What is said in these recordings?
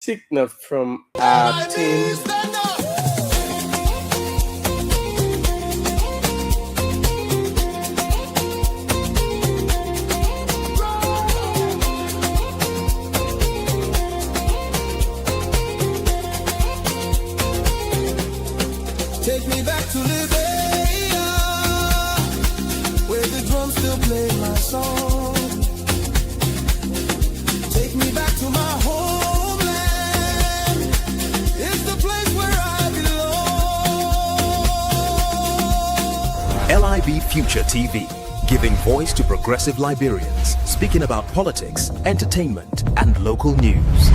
signal from our team. Take me back to Liberia, where the drums still play my song. Take me back to my homeland. It's the place where I belong. LIB Future TV, giving voice to progressive Liberians, speaking about politics, entertainment, and local news.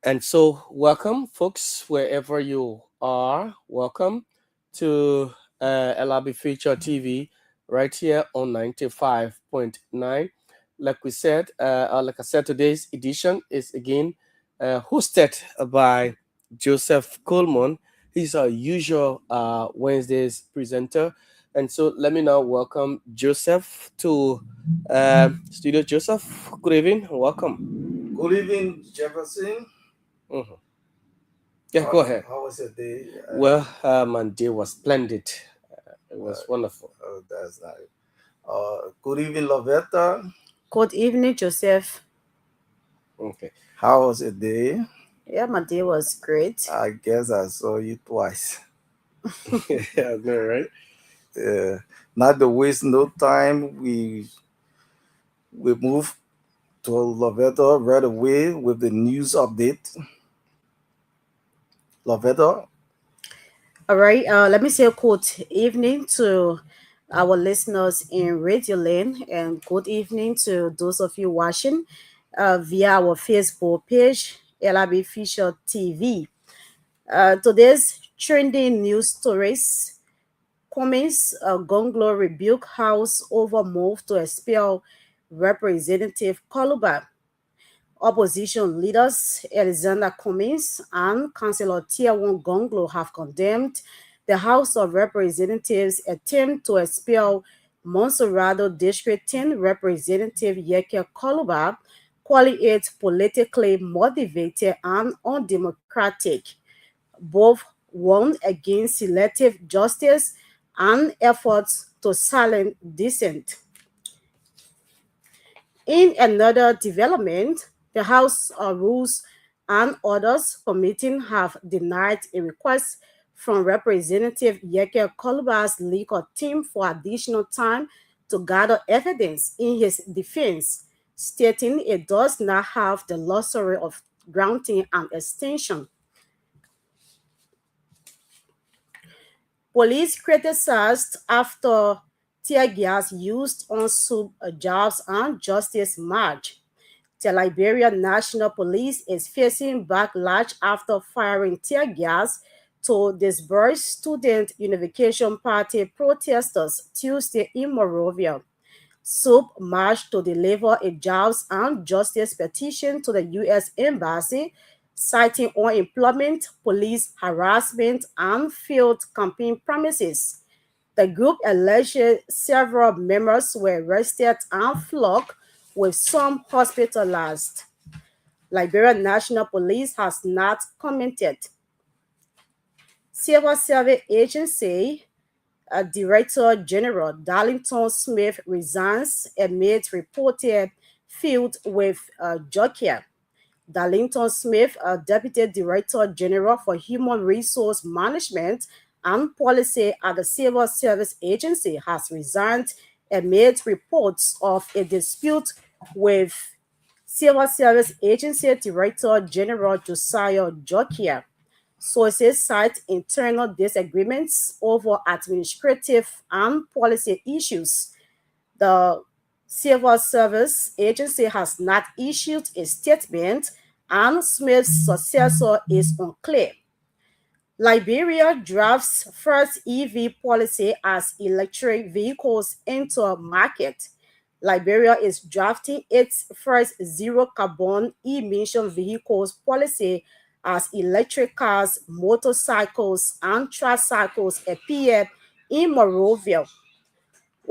And so, welcome, folks, wherever you are. Welcome to LIB Future TV, right here on 95.9. Like I said, today's edition is again hosted by Joseph Coleman. He's our usual Wednesdays presenter. And so, let me now welcome Joseph to studio. Joseph, good evening. Welcome. Good evening, Jefferson. Mm-hmm. Yeah, go ahead. How was your day? Well, my day was splendid. It was wonderful. Oh, that's nice. Good evening, Lovetta. Good evening, Joseph. Okay. How was your day? Yeah, my day was great. I guess I saw you twice. Yeah, no, right? Yeah. Not to waste no time, we move to Lovetta right away with the news update. Lovetta. All right. Let me say a good evening to our listeners in Radio Land, and good evening to those of you watching via our Facebook page, LIB Future TV. Today's trending news stories: Cummings, Gonglo rebuke House over move to expel Representative Koluba. Opposition leaders Alexander Cummings and Councillor Tiawan Gonglo have condemned the House of Representatives' attempt to expel Monserrado District 10 Representative Yeke Koluba, calling it politically motivated and undemocratic. Both warned against selective justice and efforts to silence dissent. In another development, the House Rules and Orders Committee have denied a request from Representative Yeke Koluba's legal team for additional time to gather evidence in his defense, stating it does not have the luxury of granting an extension. Police criticized after tear gas used on Sub Jobs and Justice March. The Liberian National Police is facing backlash after firing tear gas to disperse Student Unification Party protesters Tuesday in Monrovia. SUB marched to deliver a jobs and justice petition to the U.S. Embassy, citing unemployment, police harassment, and failed campaign promises. The group alleged several members were arrested and flogged, with some hospitalized. Liberian National Police has not commented. Civil Service Agency Director General Darlington Smith resigns amid reported feud with Jokia. Darlington Smith, Deputy Director General for Human Resource Management and Policy at the Civil Service Agency, has resigned amid reports of a dispute with Civil Service Agency Director General Josiah Jokia. Sources cite internal disagreements over administrative and policy issues. The Civil Service Agency has not issued a statement, and Smith's successor is unclear. Liberia drafts first EV policy as electric vehicles enter market. Liberia is drafting its first zero carbon emission vehicles policy as electric cars, motorcycles, and tricycles appear in Monrovia.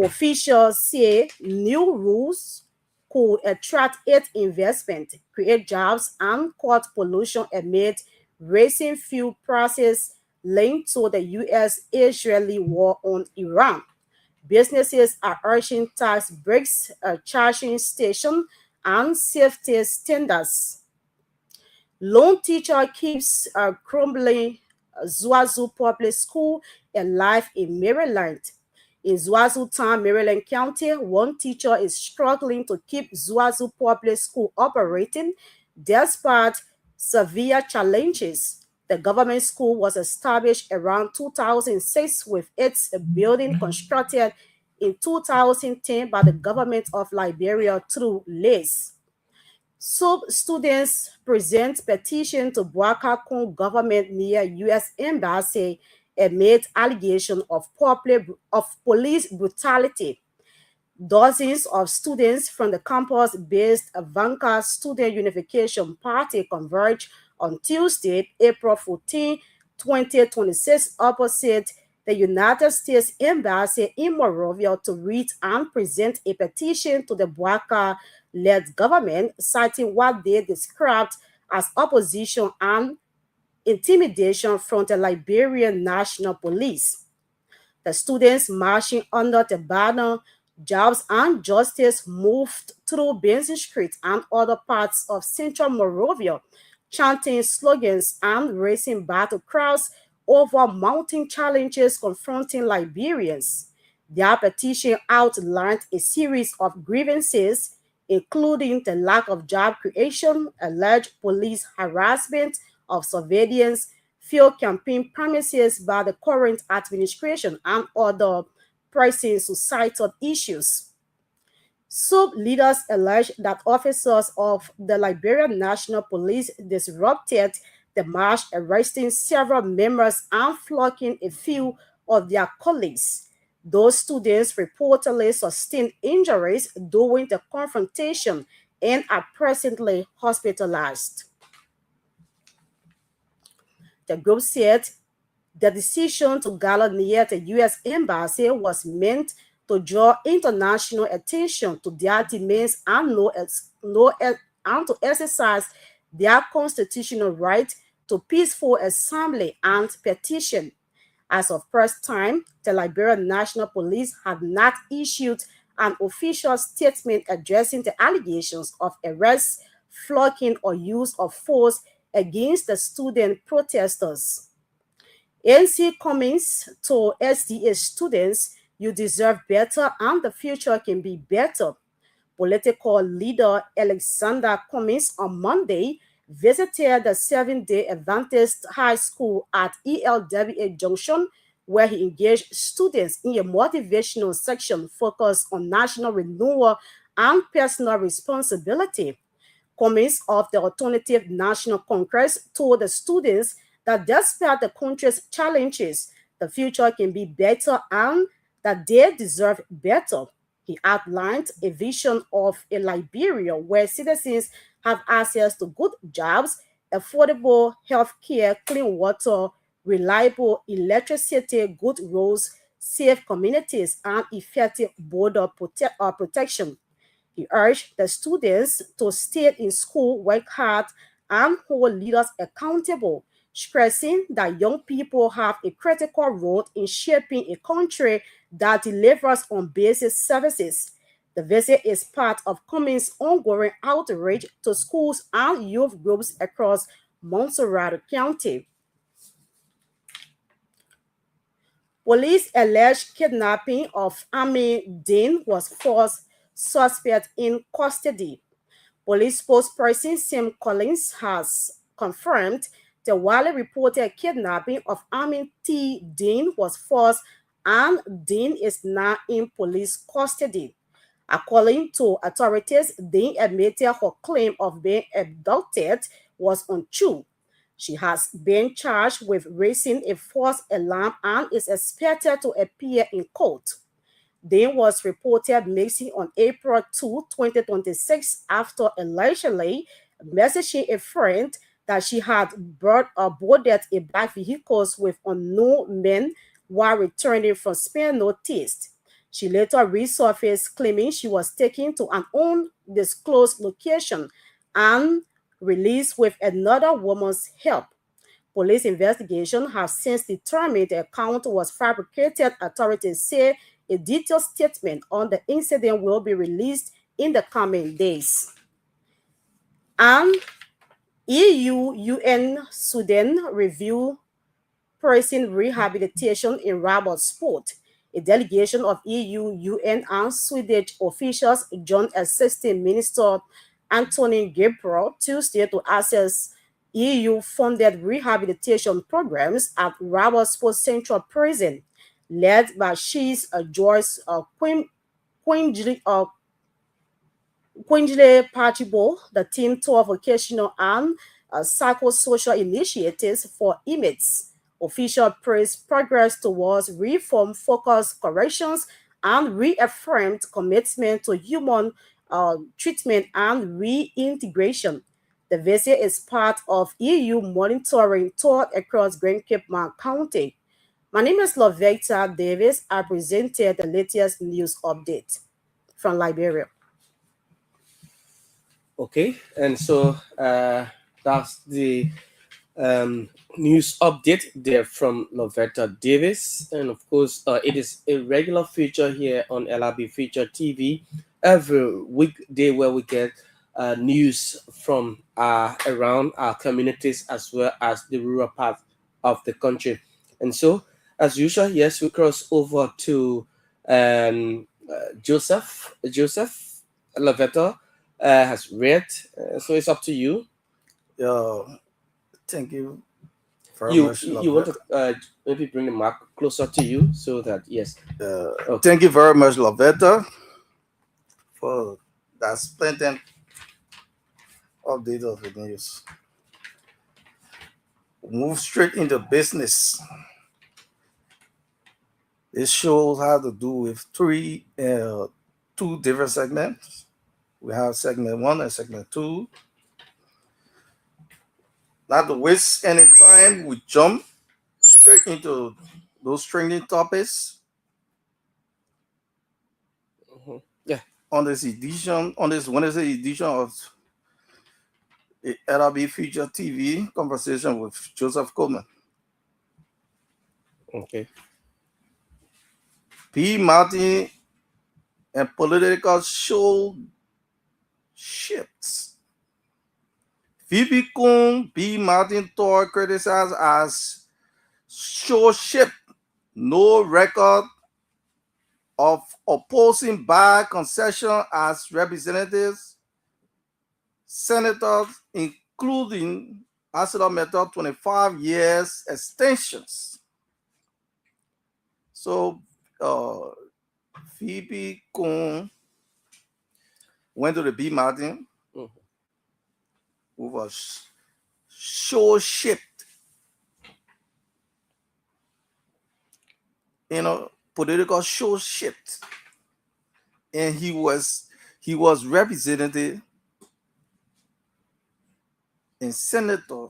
Officials say new rules could attract its investment, create jobs, and cut pollution amid rising fuel prices linked to the U.S.-Israeli war on Iran. Businesses are urging tax breaks, charging station, and safety standards. Lone teacher keeps crumbling Zuazu Public School alive in Maryland. In Zuazu Town, Maryland County, one teacher is struggling to keep Zuazu Public School operating despite severe challenges. The government school was established around 2006 with its building constructed in 2010 by the government of Liberia through lease. So students present petition to Boakakon government near U.S. Embassy amid allegation of police brutality. Dozens of students from the campus-based Avanca Student Unification Party converged on Tuesday, April 14, 2026, opposite the United States Embassy in Monrovia to read and present a petition to the Boaca-led government, citing what they described as opposition and intimidation from the Liberian National Police. The students marching under the banner Jobs and Justice moved through Benson Street and other parts of central Monrovia, chanting slogans and racing battle crowds over mounting challenges confronting Liberians. Their petition outlined a series of grievances, including the lack of job creation, alleged police harassment of surveillance, field campaign promises by the current administration, and other pressing societal issues. Sub leaders allege that officers of the Liberian National Police disrupted the march, arresting several members and flocking a few of their colleagues. Those students reportedly sustained injuries during the confrontation and are presently hospitalized. The group said the decision to gather near the U.S. Embassy was meant to draw international attention to their demands and to exercise their constitutional right to peaceful assembly and petition. As of press time, the Liberian National Police have not issued an official statement addressing the allegations of arrests, flocking, or use of force against the student protesters. NC comments to SDA students, you deserve better and the future can be better. Political leader Alexander Cummings on Monday visited the seven-day Adventist High School at ELWA Junction, where he engaged students in a motivational section focused on national renewal and personal responsibility. Cummings of the Alternative National Congress told the students that despite the country's challenges, the future can be better and that they deserve better. He outlined a vision of a Liberia where citizens have access to good jobs, affordable health care, clean water, reliable electricity, good roads, safe communities, and effective border protection. He urged the students to stay in school, work hard, and hold leaders accountable, stressing that young people have a critical role in shaping a country that delivers on basic services. The visit is part of Cummings' ongoing outreach to schools and youth groups across Montserrat County. Police allege kidnapping of Amin Dean was forced suspect in custody. Police spokesperson Sam Collins has confirmed the widely reported kidnapping of Amin T. Dean was false and Dean is now in police custody. According to authorities, Dean admitted her claim of being abducted was untrue. She has been charged with raising a false alarm and is expected to appear in court. Dean was reported missing on April 2, 2026, after allegedly messaging a friend that she had boarded a black vehicle with unknown men while returning from Spain noticed. She later resurfaced, claiming she was taken to an undisclosed location and released with another woman's help. Police investigation have since determined the account was fabricated. Authorities say a detailed statement on the incident will be released in the coming days. And EU UN Sudan review pricing rehabilitation in rubber sport. A delegation of EU, UN, and Swedish officials joined Assistant Minister Anthony Gabriel Tuesday to assess EU-funded rehabilitation programs at Rubber Sports Central Prison, led by Chief Joyce Quinjle Pachibo. The team toward vocational and psychosocial initiatives for inmates. Official praise progress towards reform-focused corrections and reaffirmed commitment to human treatment and reintegration. The visit is part of EU monitoring tour across Grand Cape County. My name is Lovetta Davis. I presented the latest news update from Liberia. Okay, and so that's the news update there from Lovetta Davis. And of course, it is a regular feature here on LIB Future TV every weekday where we get news from around our communities as well as the rural part of the country. And so, as usual, yes, we cross over to Joseph. Joseph Lovetta has read, so it's up to you. Thank you very You much. you want to maybe bring the mic closer to you so that yes. Okay. Thank you very much, Lovetta, for that splendid update of the news. Move straight into business. This show has to do with two different segments. We have segment 1 and segment 2. Not to waste any time, we jump straight into those trending topics. Yeah. On this Wednesday edition of the LIB Future TV conversation with Joseph Coleman. Okay. P. Martin and political show shifts. Phoebe Kuhn, B. Martin Thor criticized as show shift. No record of opposing bad concession as representatives, senators, including ArcelorMittal 25 years extensions. So Phoebe Kuhn went to the B. Martin who was show shift. Political show shift. And he was represented in senator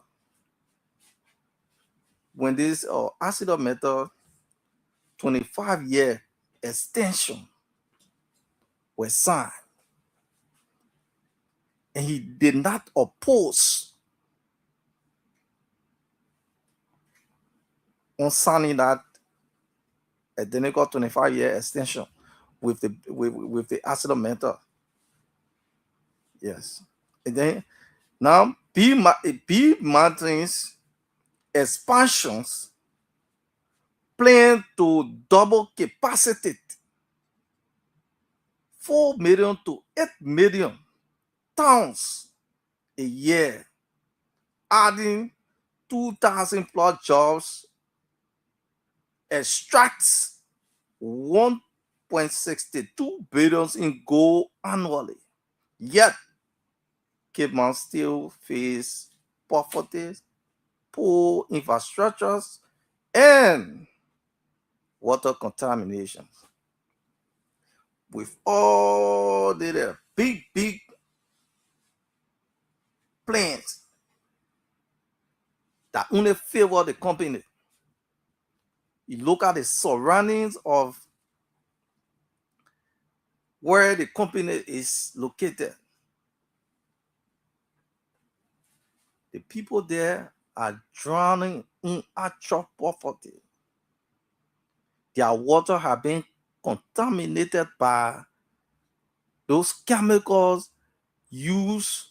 when this ArcelorMittal 25-year extension was signed. And he did not oppose on signing that identical 25-year extension with the ArcelorMittal. Yes. And then now B. Martin's expansions plan to double capacity 4 million to 8 million tons a year, adding 2,000 plus jobs, extracts 1.62 billion in gold annually. Yet, Cape Mount still face poverty, poor infrastructures, and water contamination. With all the big plans that only favor the company, you look at the surroundings of where the company is located. The people there are drowning in actual poverty. Their water have been contaminated by those chemicals used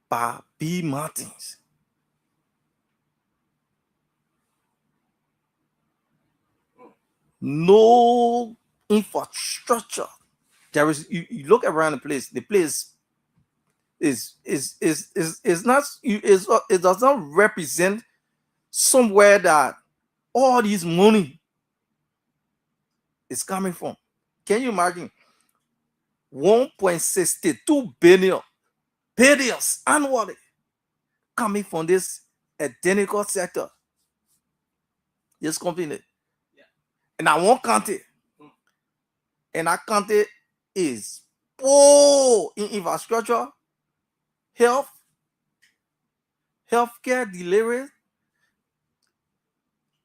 by bee mountains. No infrastructure. There is you look around the place. The place is not it does not represent somewhere that all this money is coming from. Can you imagine 1.62 billions annually coming from this identical sector, this company? And I won't count it. And that country is poor in infrastructure, healthcare delivery,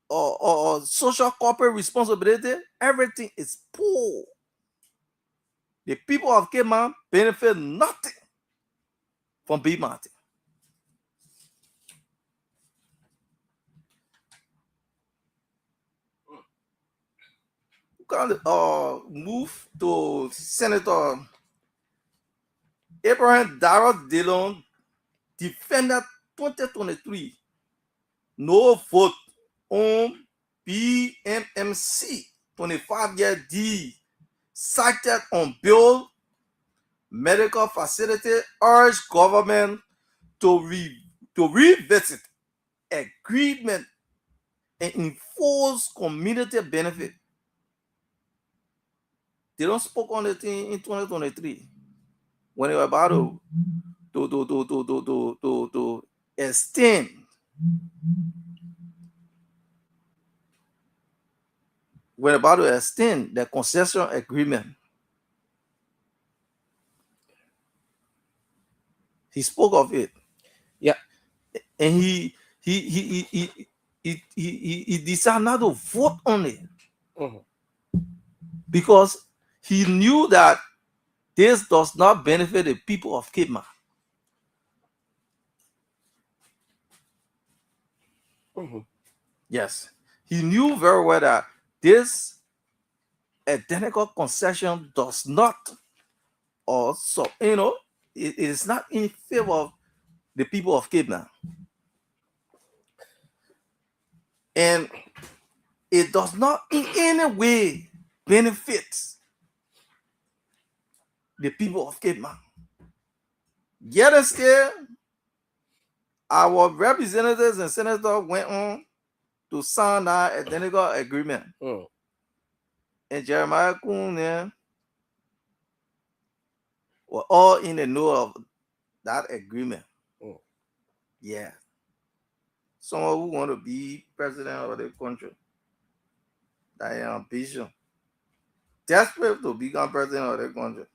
or social corporate responsibility. Everything is poor. The people of Cape Mount benefit nothing from Big Mountain. We can move to Senator Abraham Darrell Dillon, defended 2023 no vote on BMMC 25-year D cited on bill medical facility, urged government to revisit agreement and enforce community benefit. They don't spoke on the thing in 2023 when they were about to extend the concession agreement. He spoke of it. Yeah. And he decided not to vote on it. Because he knew that this does not benefit the people of Cape Mount. Yes. He knew very well that this identical concession does not also, it is not in favor of the people of Cape Mount. And it does not in any way benefit the people of Cape Mount. Yet still, our representatives and senators went on to sign that identical agreement. And Jeremiah Kuhn were all in the know of that agreement. Yeah. Someone who want to be president of the country, that is ambition. Desperate to become president of the country.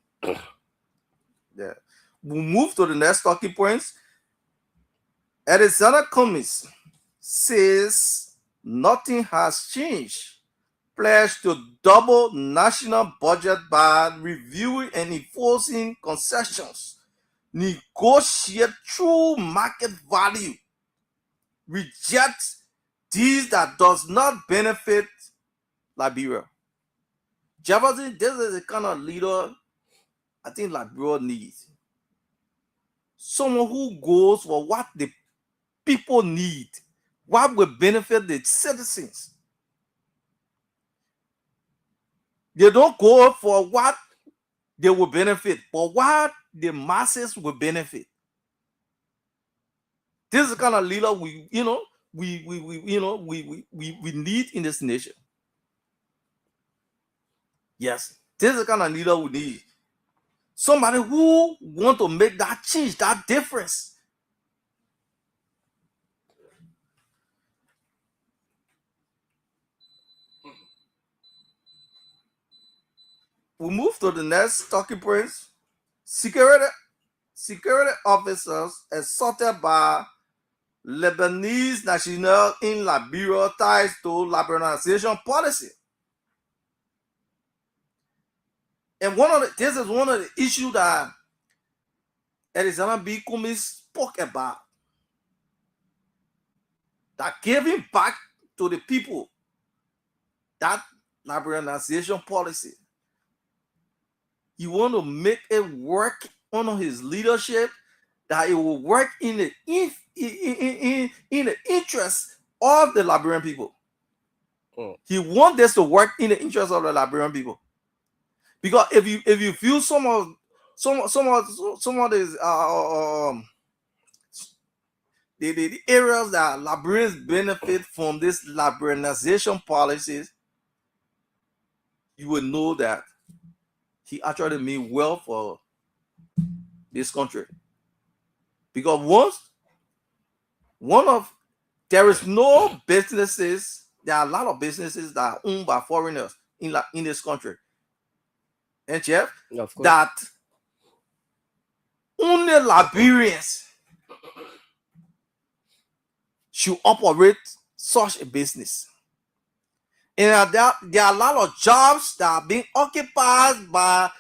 Yeah. We move to the next talking points. Alexander Cummings says nothing has changed. Pledge to double national budget by reviewing and enforcing concessions. Negotiate true market value. Reject deals that does not benefit Liberia. Jefferson, this is the kind of leader I think Liberia needs. Someone who goes for what the people need, what will benefit the citizens. They don't go for what they will benefit, but what the masses will benefit. This is the kind of leader we need in this nation. Yes, this is the kind of leader we need. Somebody who want to make that change, that difference. We move to the next talking points. Security officers assaulted by Lebanese national in Liberia ties to liberalization policy. And this is one of the issues that Alexander B. Cummings spoke about. That giving back to the people, that liberalization policy. He want to make it work under his leadership, that it will work in the interest of the Liberian people. He wants this to work in the interest of the Liberian people. Because if you feel some of these the areas that Liberians benefit from this liberalization policies, you will know that he actually mean well for this country. Because there is no businesses, there are a lot of businesses that are owned by foreigners in this country. And Jeff, that only Liberians should operate such a business. And there are a lot of jobs that are being occupied by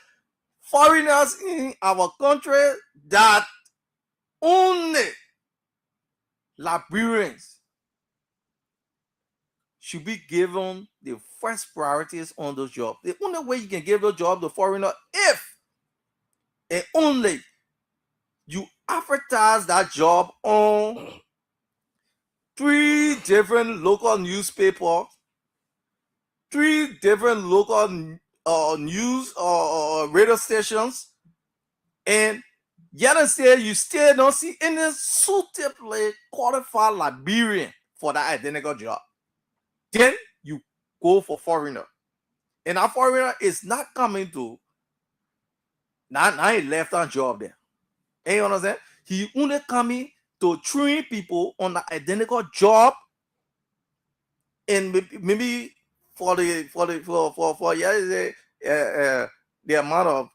foreigners in our country that only Liberians should be given the first priorities on those jobs. The only way you can give a job to foreigner if and only you advertise that job on 3 different local newspapers, 3 different local news or radio stations, and yet and still you still don't see any suitably qualified Liberian for that identical job. Then you go for foreigner. And that foreigner is not coming to not a left-hand job there. And you understand? He only coming to train people on the identical job, and maybe for the amount of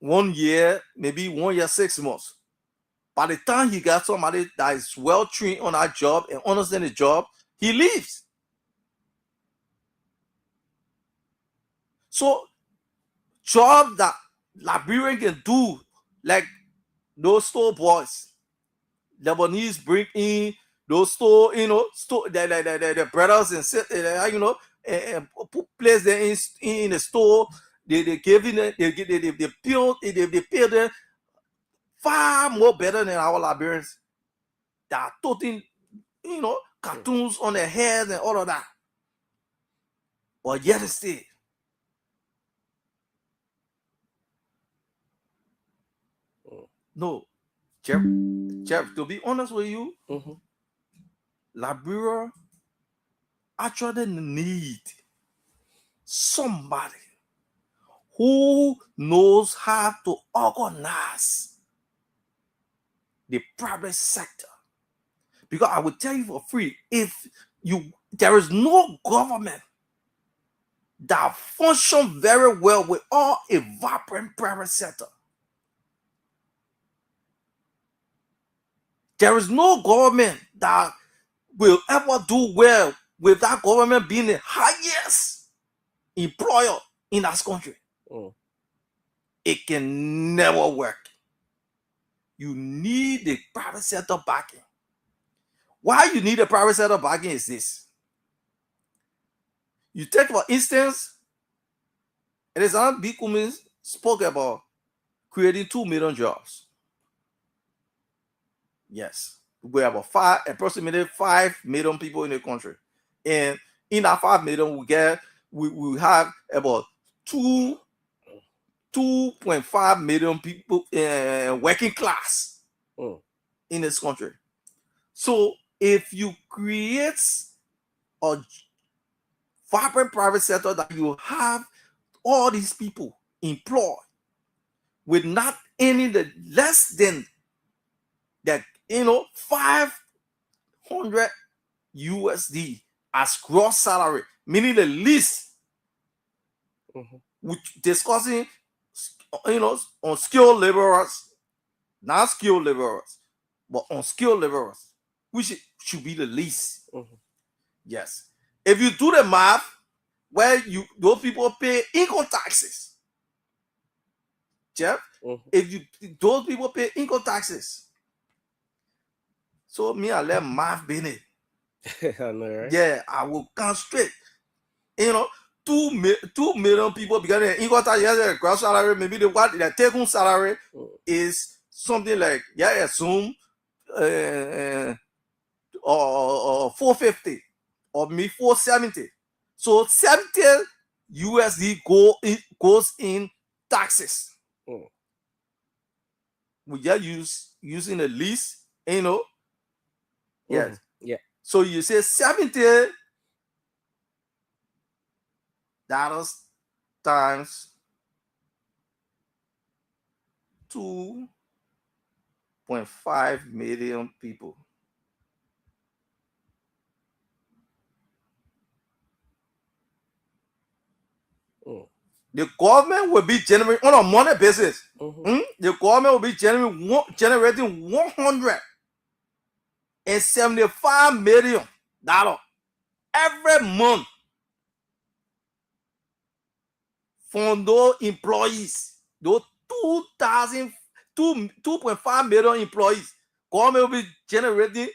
one year, maybe 1 year, 6 months. By the time he got somebody that is well trained on that job and understand the job, he leaves. So jobs that Liberian can do, like those store boys, Lebanese bring in those store, the brothers and sisters, and place them in the store. They give in, they pay them far more better than our Liberians. They are toting, cartoons on their heads and all of that. But yet still, no, Jeff, to be honest with you, Liberia actually need somebody who knows how to organize the private sector. Because I will tell you for free, there is no government that functions very well without a vibrant private sector. There is no government that will ever do well with that government being the highest employer in that country. It can never work. You need the private sector backing. Why you need a private sector backing is this. You take, for instance, Alexander B. Cummings spoke about creating 2 million jobs. Yes, we have approximately 5 million people in the country, and in that 5 million, we have about 2.5 million people working class in this country. So if you create a vibrant private sector that you have all these people employed with not any less than that, 500 USD as gross salary, meaning the least, which discussing, on skilled laborers, not skilled laborers, but on skilled laborers, which should be the least. Yes. If you do the math, where those people pay income taxes, Jeff, if you those people pay income taxes. So me, I let math business. I know, right? Yeah, I will concentrate. You know, 2 million people because the income tax, yes, gross salary, maybe the take home salary is something like assume or 450 or maybe 470. So 70 USD goes in taxes. We just using the lease, Yes. Yeah. So you say $70 times 2.5 million people. The government will be generating on a monthly basis. The government will be generating $175 million every month from those employees, those 2.5 million employees. Government will be generating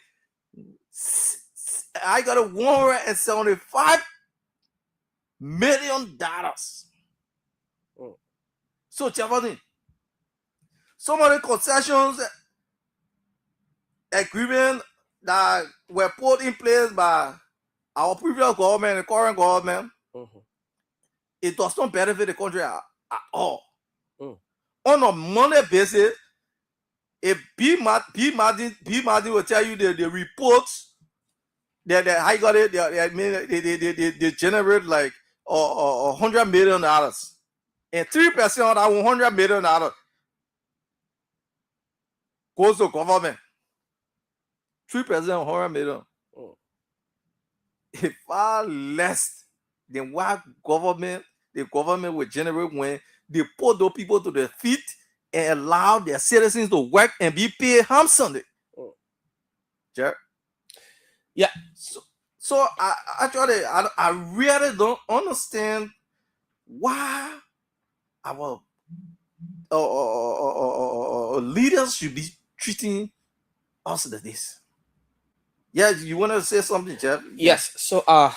$175 million. So, Jefferson, some of the concessions agreement that were put in place by our previous government and the current government, it does not benefit the country at all. On a monthly basis, if B Martin will tell you the reports that I got it, they generate like $100 million. And 3% of that $100 million goes to government. 3% of $100 million. If far less than what the government will generate when they put those people to their feet and allow their citizens to work and be paid handsomely. Yeah. So I really don't understand why our leaders should be treating us like this. Yes, you want to say something, Jeff? Yes. So I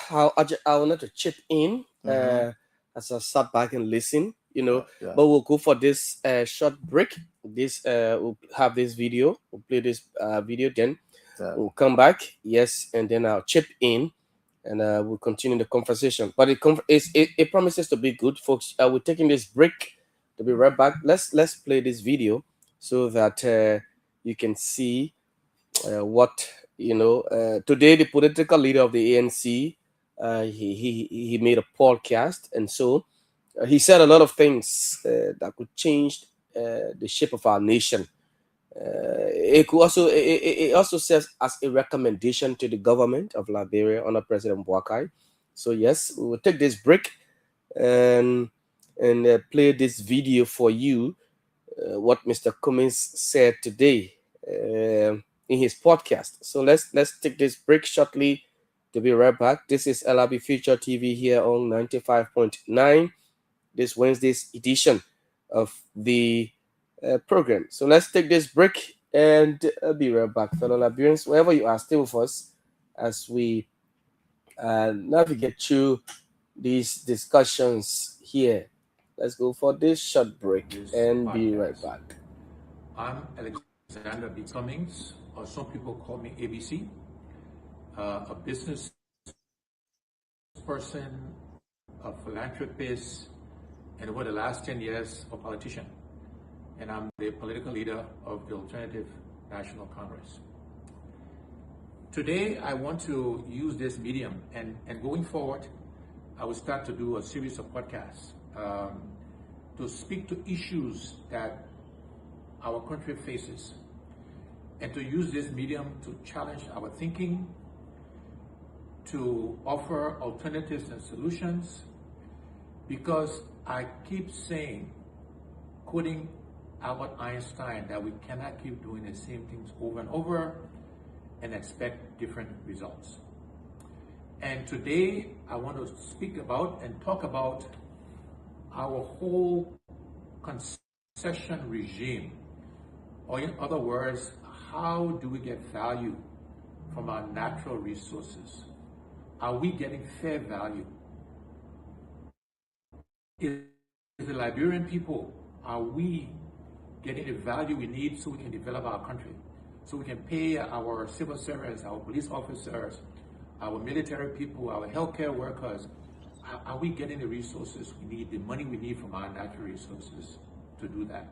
wanted to chip in as I sat back and listen, but we'll go for this short break. We'll have this video. We'll play this video, then we'll come back. Yes, and then I'll chip in, and we'll continue the conversation. But it promises to be good, folks. We're taking this break to be right back. Let's play this video so that you can see what today the political leader of the ANC he made a podcast, and so he said a lot of things that could change the shape of our nation. It also serves as a recommendation to the government of Liberia under President Boakai. So yes, we will take this break and play this video for you. What Mr. Cummins said today in his podcast. So let's take this break shortly to be right back. This is LIB Future TV here on 95.9, this Wednesday's edition of the program. So let's take this break and be right back, fellow Liberians, wherever you are, stay with us as we navigate through these discussions here. Let's go for this short break and be right back. I'm Alexander B. Cummings, or some people call me ABC, a business person, a philanthropist, and over the last 10 years, a politician. And I'm the political leader of the Alternative National Congress. Today, I want to use this medium, and going forward, I will start to do a series of podcasts to speak to issues that our country faces, and to use this medium to challenge our thinking, to offer alternatives and solutions, because I keep saying, quoting Albert Einstein, that we cannot keep doing the same things over and over and expect different results. And today I want to speak about and talk about our whole concern concession regime, or in other words, how do we get value from our natural resources? Are we getting fair value? Is the Liberian people, are we getting the value we need so we can develop our country? So we can pay our civil servants, our police officers, our military people, our healthcare workers. Are we getting the resources we need, the money we need from our natural resources to do that?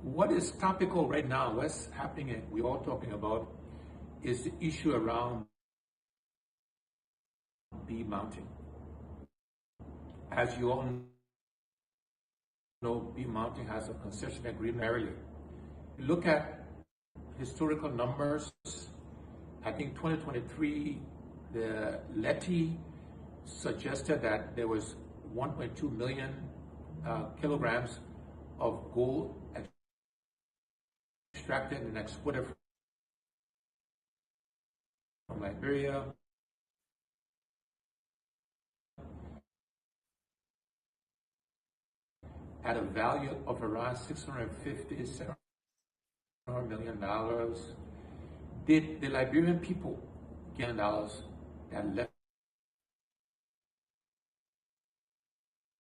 What is topical right now, what's happening, and we're all talking about, is the issue around bee mounting. As you all know, bee mounting has a concession agreement earlier. Look at historical numbers. I think 2023, the LETI suggested that there was 1.2 million kilograms of gold extracted and exported from Liberia. At a value of around $650 million. Did the Liberian people get dollars that left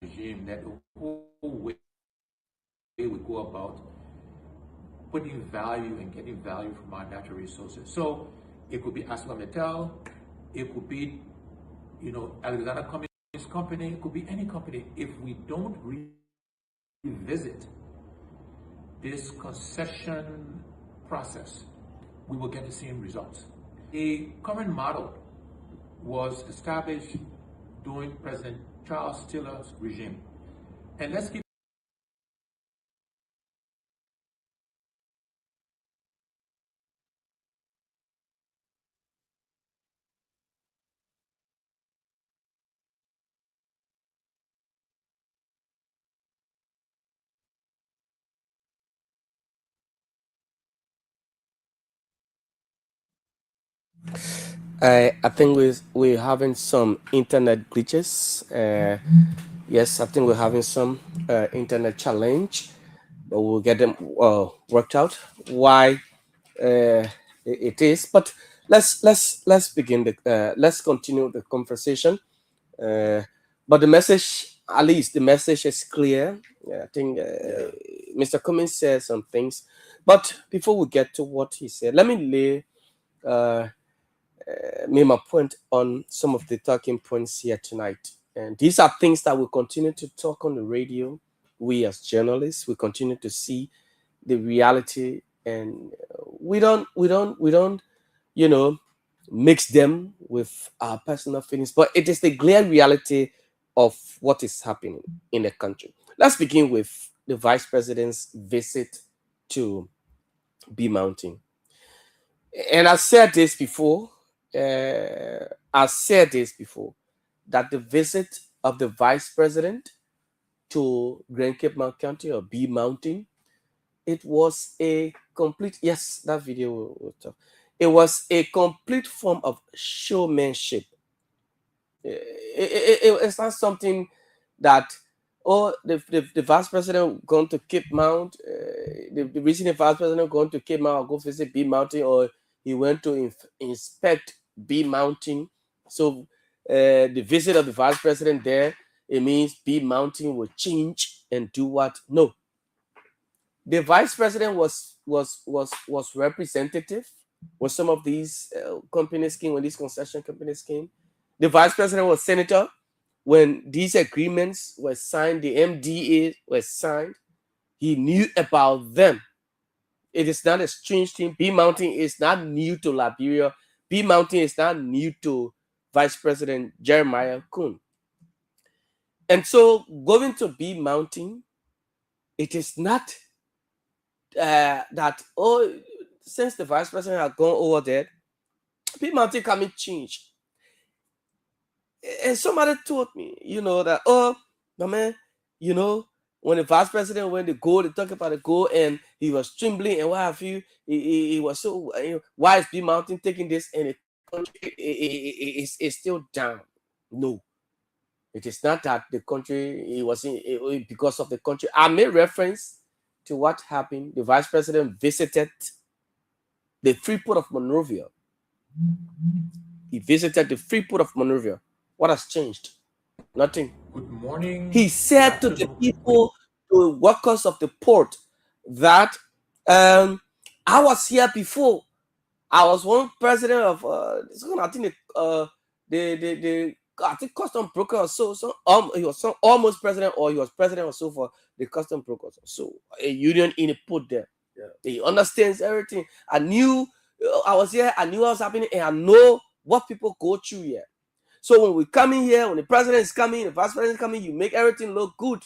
the regime, that the whole way we go about putting value and getting value from our natural resources? So it could be ArcelorMittal, it could be, Alexander Cummings company, it could be any company. If we don't revisit this concession process, we will get the same results. A current model was established during President Charles Taylor's regime. And let's keep I think we're having some internet glitches. Yes, I think we're having some internet challenge, but we'll get them worked out. Why it is? But let's begin the let's continue the conversation. Uh, but the message, at least the message is clear. I think Mr. Cummings said some things, but before we get to what he said, let me lay uh, made my point on some of the talking points here tonight. And these are things that we continue to talk on the radio. We as journalists, we continue to see the reality, and we don't, you know, mix them with our personal feelings. But it is the clear reality of what is happening in the country. Let's begin with the vice president's visit to B Mountain. And I said this before. I said this before that the visit of the vice president to Grand Cape Mount County or B Mountain, it was a complete, yes, that video will talk. It was a complete form of showmanship. It's not something that, oh, the vice president going to Cape Mount, the recent vice president going to Cape Mount or go visit B Mountain, or he went to inspect B Mountain. So the visit of the vice president there, it means B Mountain will change and do what? No, the vice president was representative when some of these companies came, when these concession companies came. The vice president was senator when these agreements were signed, the MDA was signed. He knew about them. It is not a strange thing. B Mountain is not new to Liberia. B Mountain is not new to Vice President Jeremiah Kuhn. And so going to B Mountain, it is not that, oh, since the vice president had gone over there, B Mountain can change. And somebody told me, that, oh, my man, when the vice president went to go, they talk about the go, and he was trembling and what have you. He was so, why is B Mountain taking this? And the country is still down. No, it is not that the country, it was because of the country. I made reference to what happened. The vice president visited the Freeport of Monrovia. He visited the Freeport of Monrovia. What has changed? Nothing. Good morning. He said Good to the afternoon. people, to the workers of the port, that I was here before. I was one president of I think the I think custom broker or so. He was almost president, or he was president or so for the custom brokers. So a union in a port there. Yeah. He understands everything. I knew I was here. I knew what was happening, and I know what people go through here. So when we come in here, when the president is coming, the vice president is coming, you make everything look good.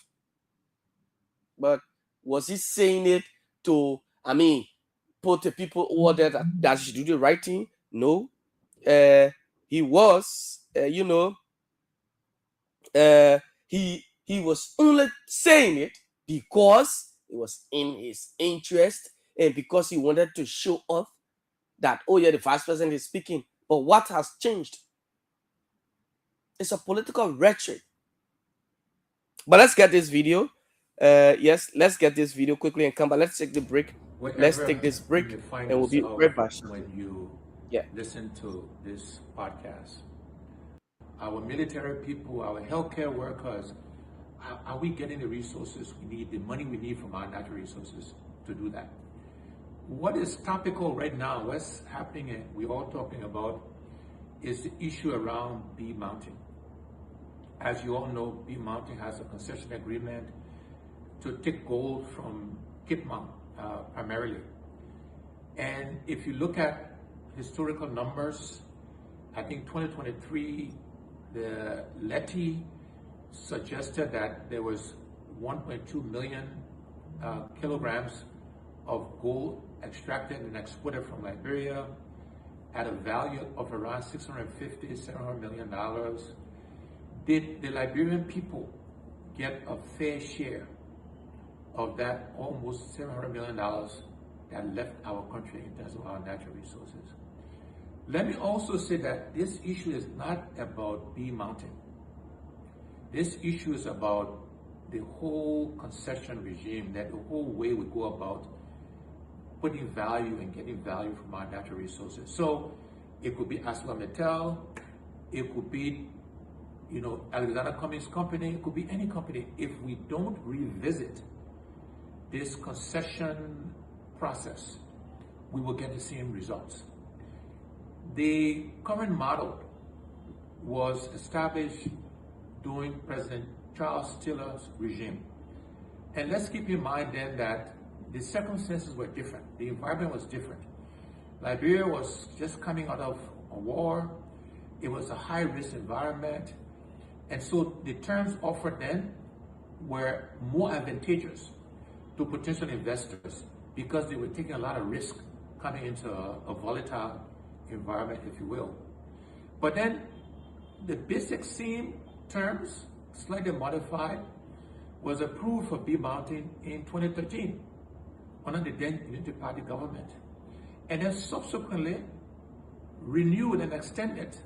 But was he saying it to, put the people over there that should do the right thing? No. He was, he was only saying it because it was in his interest and because he wanted to show off that, oh yeah, the vice president is speaking. But what has changed? It's a political rhetoric. But let's get this video. Yes, let's get this video quickly and come back. Let's take the break. Let's take this break and we'll be right back. When you listen to this podcast, our military people, our healthcare workers, are we getting the resources we need, the money we need from our natural resources to do that? What is topical right now, what's happening, and we're all talking about, is the issue around B Mountain. As you all know, B Mountain has a concession agreement to take gold from Kitmount primarily. And if you look at historical numbers, I think 2023, the LETI suggested that there was 1.2 million kilograms of gold extracted and exported from Liberia at a value of around $650–700 million. Did the Liberian people get a fair share of that almost $700 million that left our country in terms of our natural resources? Let me also say that this issue is not about B Mountain. This issue is about the whole concession regime, that the whole way we go about putting value and getting value from our natural resources. So it could be ArcelorMittal, it could be Alexander Cummings Company, it could be any company. If we don't revisit this concession process, we will get the same results. The current model was established during President Charles Taylor's regime. And let's keep in mind then that the circumstances were different. The environment was different. Liberia was just coming out of a war. It was a high-risk environment. And so the terms offered then were more advantageous to potential investors because they were taking a lot of risk coming into a volatile environment, if you will. But then the basic same terms, slightly modified, was approved for B Mountain in 2013 under the then Unity Party government, and then subsequently renewed and extended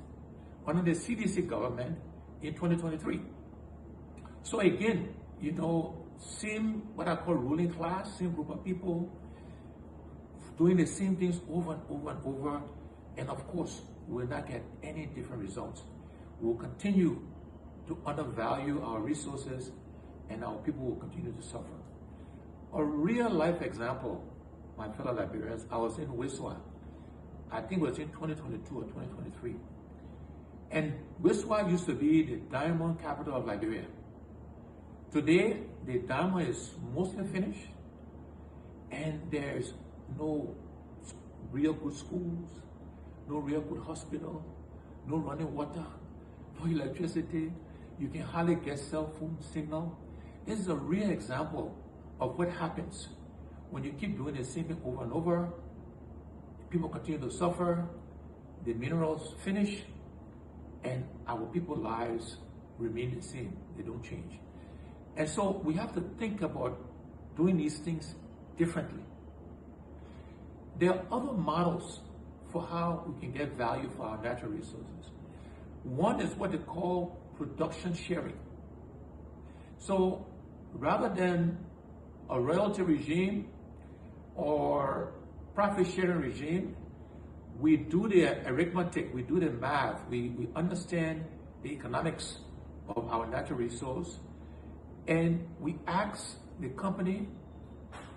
under the CDC government in 2023. So again, same what I call ruling class, same group of people doing the same things over and over and over, and of course, we will not get any different results. We will continue to undervalue our resources, and our people will continue to suffer. A real life example, my fellow Liberians, I was in Wiswa, I think it was in 2022 or 2023. And Wiswa used to be the diamond capital of Liberia. Today, the diamond is mostly finished, and there's no real good schools, no real good hospital, no running water, no electricity. You can hardly get cell phone signal. This is a real example of what happens when you keep doing the same thing over and over. People continue to suffer, the minerals finish, and our people's lives remain the same. They don't change. And so we have to think about doing these things differently. There are other models for how we can get value for our natural resources. One is what they call production sharing. So rather than a royalty regime or profit sharing regime, we do the arithmetic, we do the math, we understand the economics of our natural resource, and we ask the company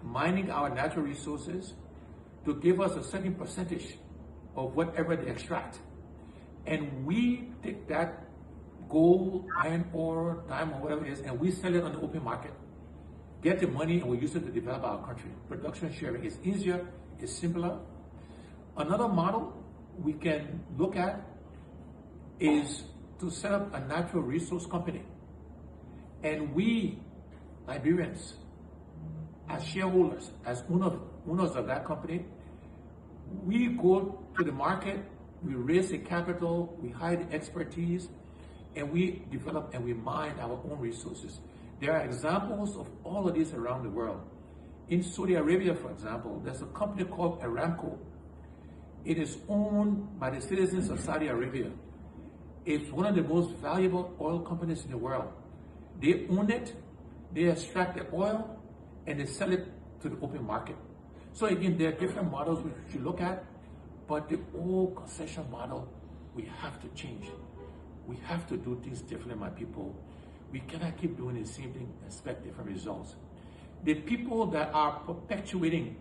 mining our natural resources to give us a certain percentage of whatever they extract. And we take that gold, iron ore, diamond, whatever it is, and we sell it on the open market. Get the money and we use it to develop our country. Production sharing is easier, it's simpler. Another model we can look at is to set up a natural resource company. And we, Liberians, as shareholders, as owners of that company, we go to the market, we raise the capital, we hire the expertise, and we develop and we mine our own resources. There are examples of all of this around the world. In Saudi Arabia, for example, there's a company called Aramco. It is owned by the citizens of Saudi Arabia. It's one of the most valuable oil companies in the world. They own it, they extract the oil, and they sell it to the open market. So again, there are different models we should look at, but the old concession model, we have to change. We have to do things differently, my people. We cannot keep doing the same thing and expect different results. The people that are perpetuating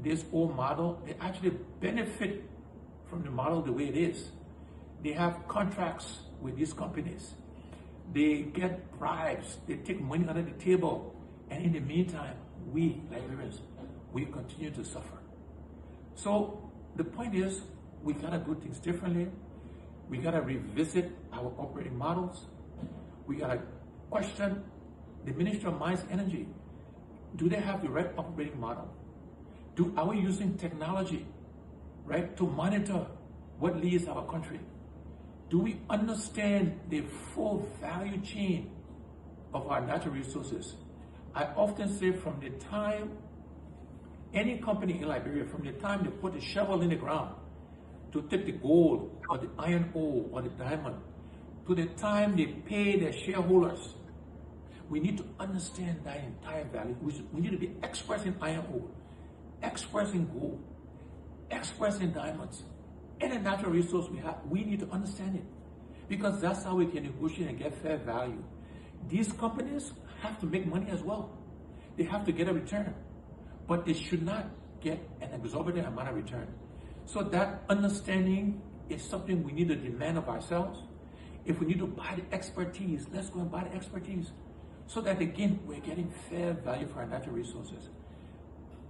this old model, they actually benefit from the model the way it is. They have contracts with these companies. They get bribes, they take money under the table, and in the meantime, we, Liberians, we continue to suffer. So the point is, we gotta do things differently. We gotta revisit our operating models. We gotta question the Ministry of Mines and Energy. Do they have the right operating model? Are we using technology, right, to monitor what leads our country? Do we understand the full value chain of our natural resources? I often say from the time any company in Liberia, from the time they put the shovel in the ground to take the gold or the iron ore or the diamond, to the time they pay their shareholders, we need to understand that entire value. We need to be experts in iron ore, experts in gold, experts in diamonds. Any natural resource we have, we need to understand it, because that's how we can negotiate and get fair value. These companies have to make money as well. They have to get a return, but they should not get an exorbitant amount of return. So that understanding is something we need to demand of ourselves. If we need to buy the expertise, let's go and buy the expertise, so that again, we're getting fair value for our natural resources.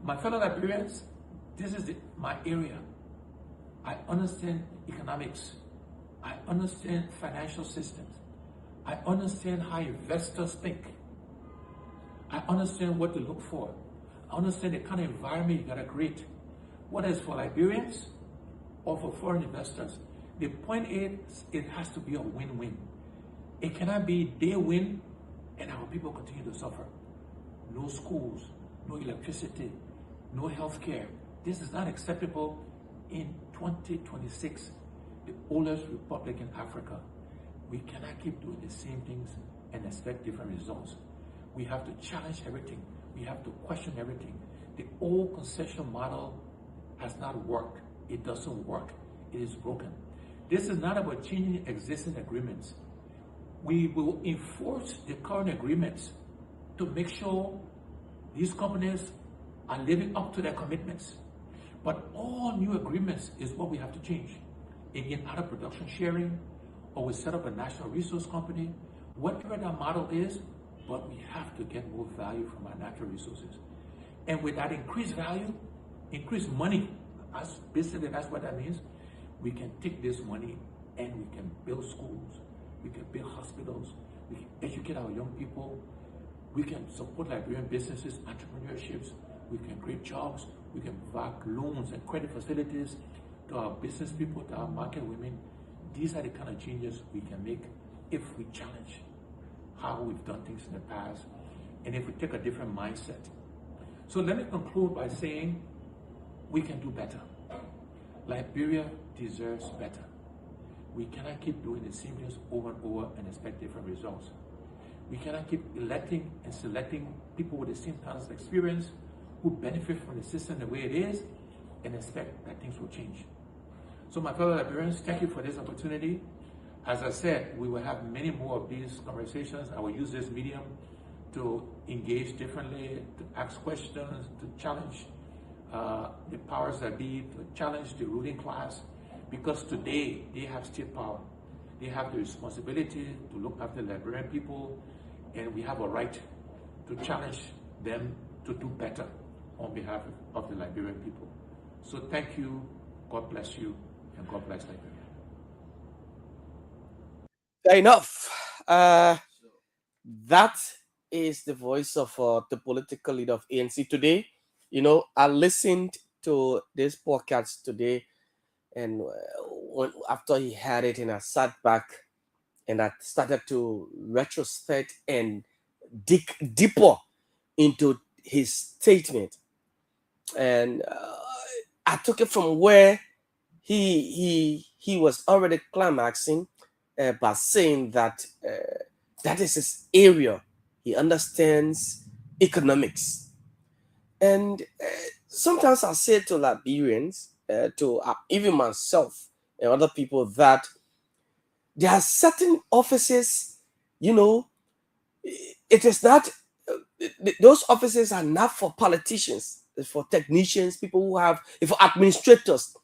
My fellow Liberians, this is my area. I understand economics. I understand financial systems. I understand how investors think. I understand what to look for. I understand the kind of environment you gotta create, whether it's for Liberians or for foreign investors. The point is, it has to be a win-win. It cannot be they win and our people continue to suffer. No schools, no electricity, no healthcare. This is not acceptable in 2026, the oldest republic in Africa. We cannot keep doing the same things and expect different results. We have to challenge everything. We have to question everything. The old concession model has not worked. It doesn't work. It is broken. This is not about changing existing agreements. We will enforce the current agreements to make sure these companies are living up to their commitments. But all new agreements is what we have to change. Again, out of production sharing, or we set up a national resource company, whatever that model is, but we have to get more value from our natural resources. And with that increased value, increased money, that's what that means. We can take this money and we can build schools, we can build hospitals, we can educate our young people, we can support Liberian businesses, entrepreneurships, we can create jobs, we can provide loans and credit facilities to our business people, to our market women. These are the kind of changes we can make if we challenge how we've done things in the past and if we take a different mindset. So let me conclude by saying we can do better. Liberia deserves better. We cannot keep doing the same things over and over and expect different results. We cannot keep electing and selecting people with the same kinds of experience who benefit from the system the way it is and expect that things will change. So my fellow Liberians, thank you for this opportunity. As I said, we will have many more of these conversations. I will use this medium to engage differently, to ask questions, to challenge the powers that be, to challenge the ruling class, because today they have state power. They have the responsibility to look after Liberian people, and we have a right to challenge them to do better on behalf of the Liberian people. So thank you, God bless you, and God bless Liberia. Fair enough. That is the voice of the political leader of ANC today. You know, I listened to this podcast today, and after he had it, and I sat back and I started to retrospect and dig deeper into his statement, and I took it from where he was already climaxing by saying that that is his area. He understands economics, and sometimes I say to Liberians, to even myself and other people, that there are certain offices, you know, it is not, those offices are not for politicians, it's for technicians, people who have, for administrators,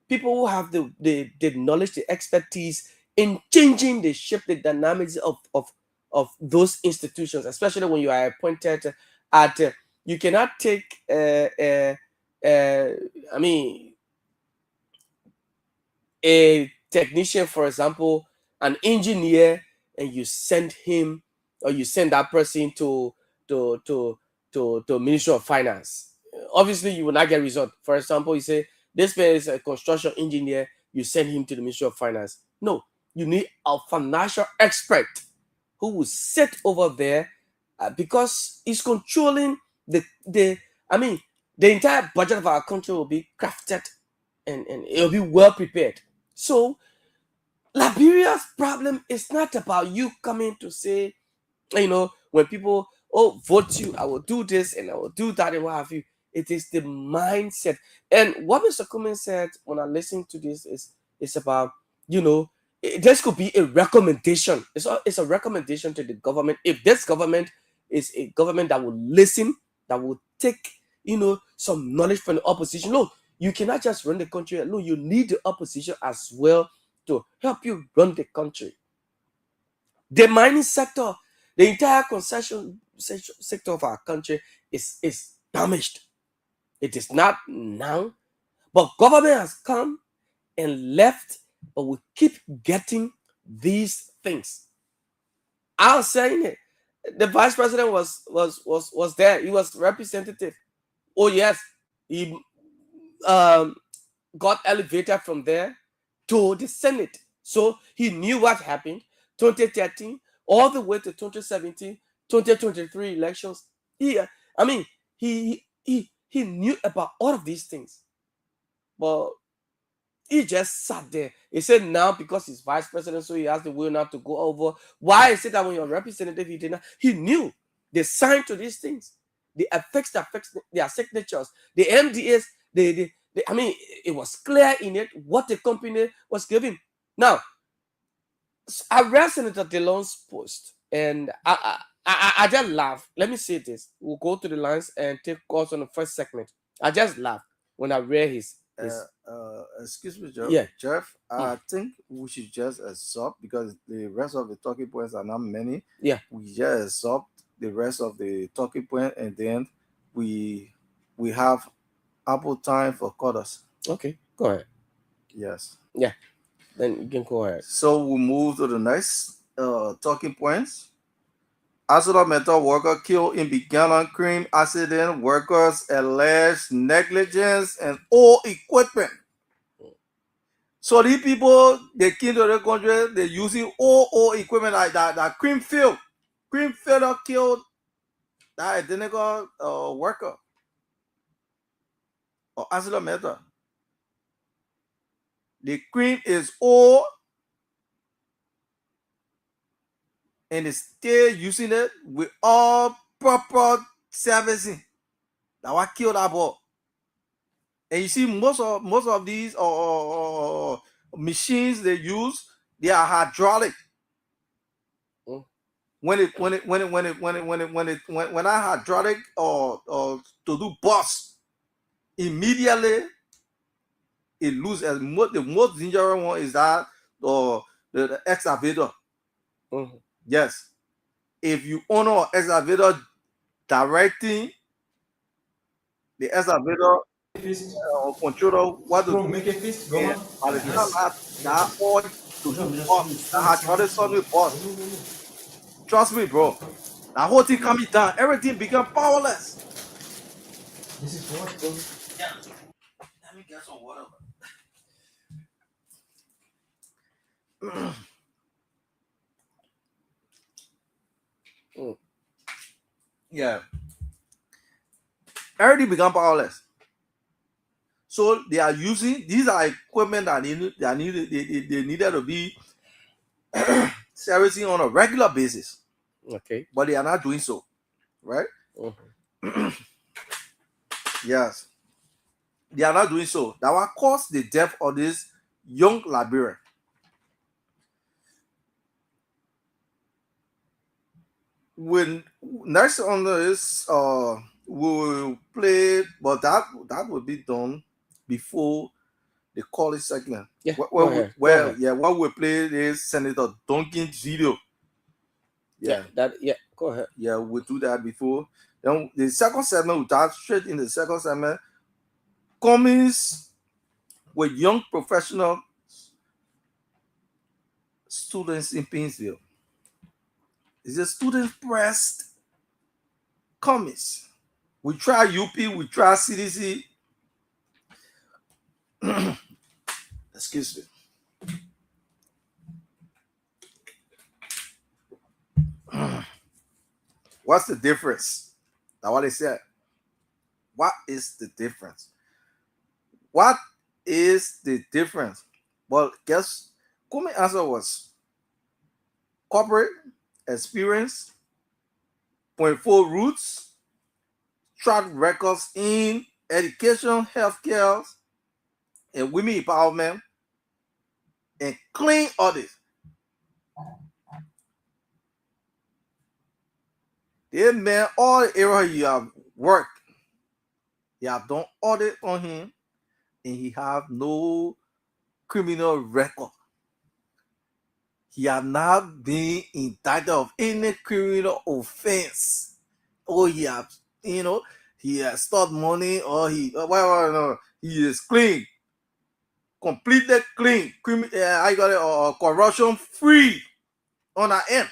people who have the knowledge, the expertise in changing the shape, the dynamics of those institutions, especially when you are appointed at, you cannot take, I mean, a technician, for example, an engineer, and you send him, or you send that person to Ministry of Finance. Obviously, you will not get result. For example, you say this man is a construction engineer, you send him to the Ministry of Finance. No, you need a financial expert who will sit over there, because he's controlling the entire budget of our country will be crafted, and it'll be well prepared. So Liberia's problem is not about you coming to say, when people, vote you, I will do this and I will do that and what have you. It is the mindset. And what Mr. Kumin said when I listened to this is about, this could be a recommendation. It's a recommendation to the government. If this government is a government that will listen, that will take, some knowledge from the opposition. No, you cannot just run the country alone. You need the opposition as well to help you run the country. The mining sector, the entire concession sector of our country is damaged. It is not now, but government has come and left, but we keep getting these things. I was saying it. The vice president was there. He was representative. Oh yes, he got elevated from there to the Senate. So he knew what happened 2013 all the way to 2017, 2023 elections. He knew about all of these things. But he just sat there. He said now because he's vice president, so he has the will not to go over. Why is it that when you're representative, he did not? He knew they signed to these things. The effects that affects their signatures. The MDAs, it was clear in it what the company was giving. Now, I read Senator DeLonge's post, and I just laughed. Let me say this. We'll go to the lines and take calls on the first segment. I just laughed when I read his excuse me, Jeff. Yeah. Jeff, I think we should just absorb, because the rest of the talking points are not many. Yeah. We just absorb the rest of the talking point, and then we have ample time for quarters. Okay, go ahead. Yes. Yeah, then you can go ahead. So we move to the next talking points. ArcelorMittal worker killed in Buchanan cream accident. Workers alleged negligence and old equipment. So these people, they came to the country, they're using old equipment like that cream field. Cream field killed that identical worker or ArcelorMittal. The cream is old and they still using it with all proper servicing. That what killed that boy. And you see, most of these machines they use, they are hydraulic. Mm. When I hydraulic or to do bus, immediately it lose. The most dangerous one is that the excavator. Mm. Yes, if you own an excavator directing the excavator controller, what to do? Make a fist, go And on. by the time Yes. that oil to do bus, that hydraulic suddenly bus. Trust me, bro. That whole thing coming down, everything become powerless. This is what? Mm. Let me get some water. Mm. Yeah. Everything become powerless. So they are using these are equipment that they needed to be servicing on a regular basis, Okay. but they are not doing so, right? Mm. Yes, they are not doing so. That will cause the death of this young librarian. When next on this, we will play, but that will be done before the college segment. Yeah. Go ahead. Go ahead. Yeah, what we play is Senator Duncan's video. Yeah. That. Yeah. Go ahead. Yeah, we'll do that before. Then the second segment, we dive straight in the second segment. Comments with young professional students in Painesville. It's a student pressed comments. We try UP, we try CDC. Excuse me. What's the difference? That's what they said. What is the difference? What is the difference? Well, guess Kumi's answer was corporate experience, 0.4 roots, track records in education, healthcare, and women empowerment, and clean audit. This man, all the area he have worked, he have done audit on him, and he have no criminal record. He have not been indicted of any criminal offense. Or he have, he has stored money, or whatever. No, he is clean, completely clean. I got it, corruption free on our end.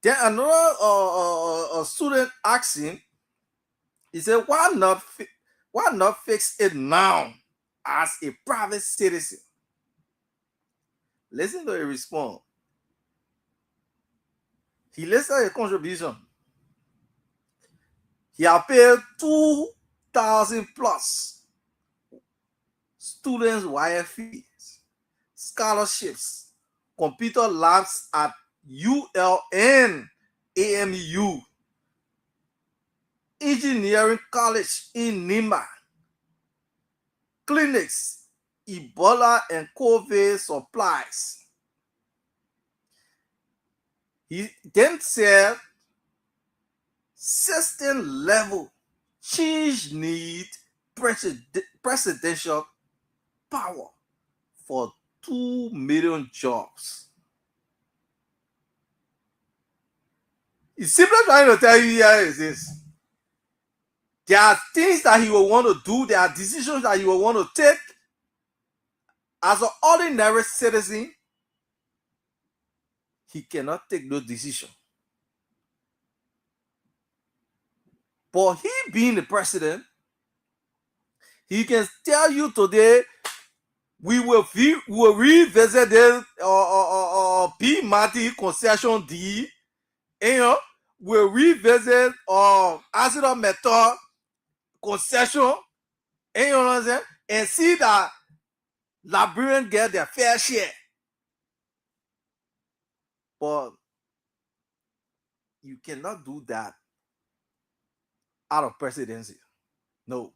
Then another student asked him, he said, why not fix it now as a private citizen? Listen to the response. He listed a contribution. He had paid 2,000 plus students' wire fees, scholarships, computer labs at ULN, AMU, engineering college in Nima, clinics, Ebola and COVID supplies. He then said, system level change need presidential power for 2 million jobs. He's simply trying to tell you here is this. There are things that he will want to do, there are decisions that he will want to take as an ordinary citizen. He cannot take no decision. But he being the president, he can tell you today, we will revisit this P. Marty concession deed. We'll revisit accident method concession. You know what I'm saying? And see that librarians get their fair share. But you cannot do that out of presidency. No.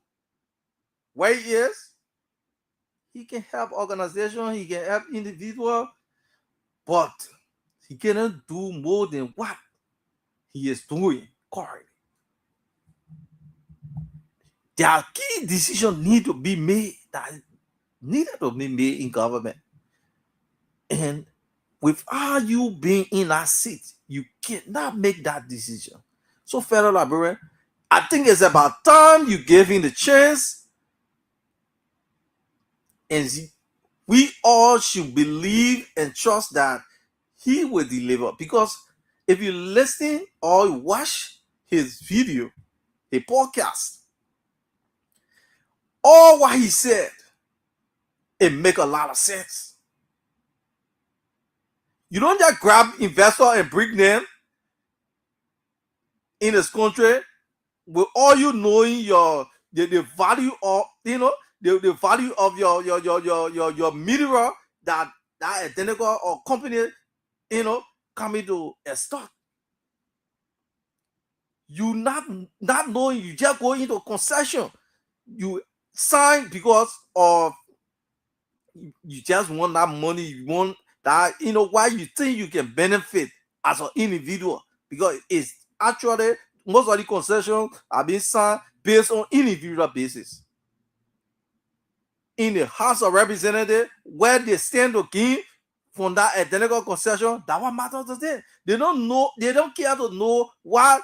Where he is, he can help organization, he can help individual, but he cannot do more than what he is doing currently. There are key decisions need to be made that needed to be made in government. And without you being in that seat, you cannot make that decision. So, fellow Liberian, I think it's about time you gave him the chance, and we all should believe and trust that he will deliver. Because if you listen or watch his video, the podcast, all what he said, it make a lot of sense. You don't just grab investor and bring them in this country with all you knowing the value of the value of your mineral that identical or company coming to a stock. You not knowing, you just go into concession. You sign because of you just want that money, you want that, why you think you can benefit as an individual, because it's actually most of the concessions are being signed based on individual basis. In the House of Representatives, where they stand to gain from that identical concession, that what matters to them. They don't care to know what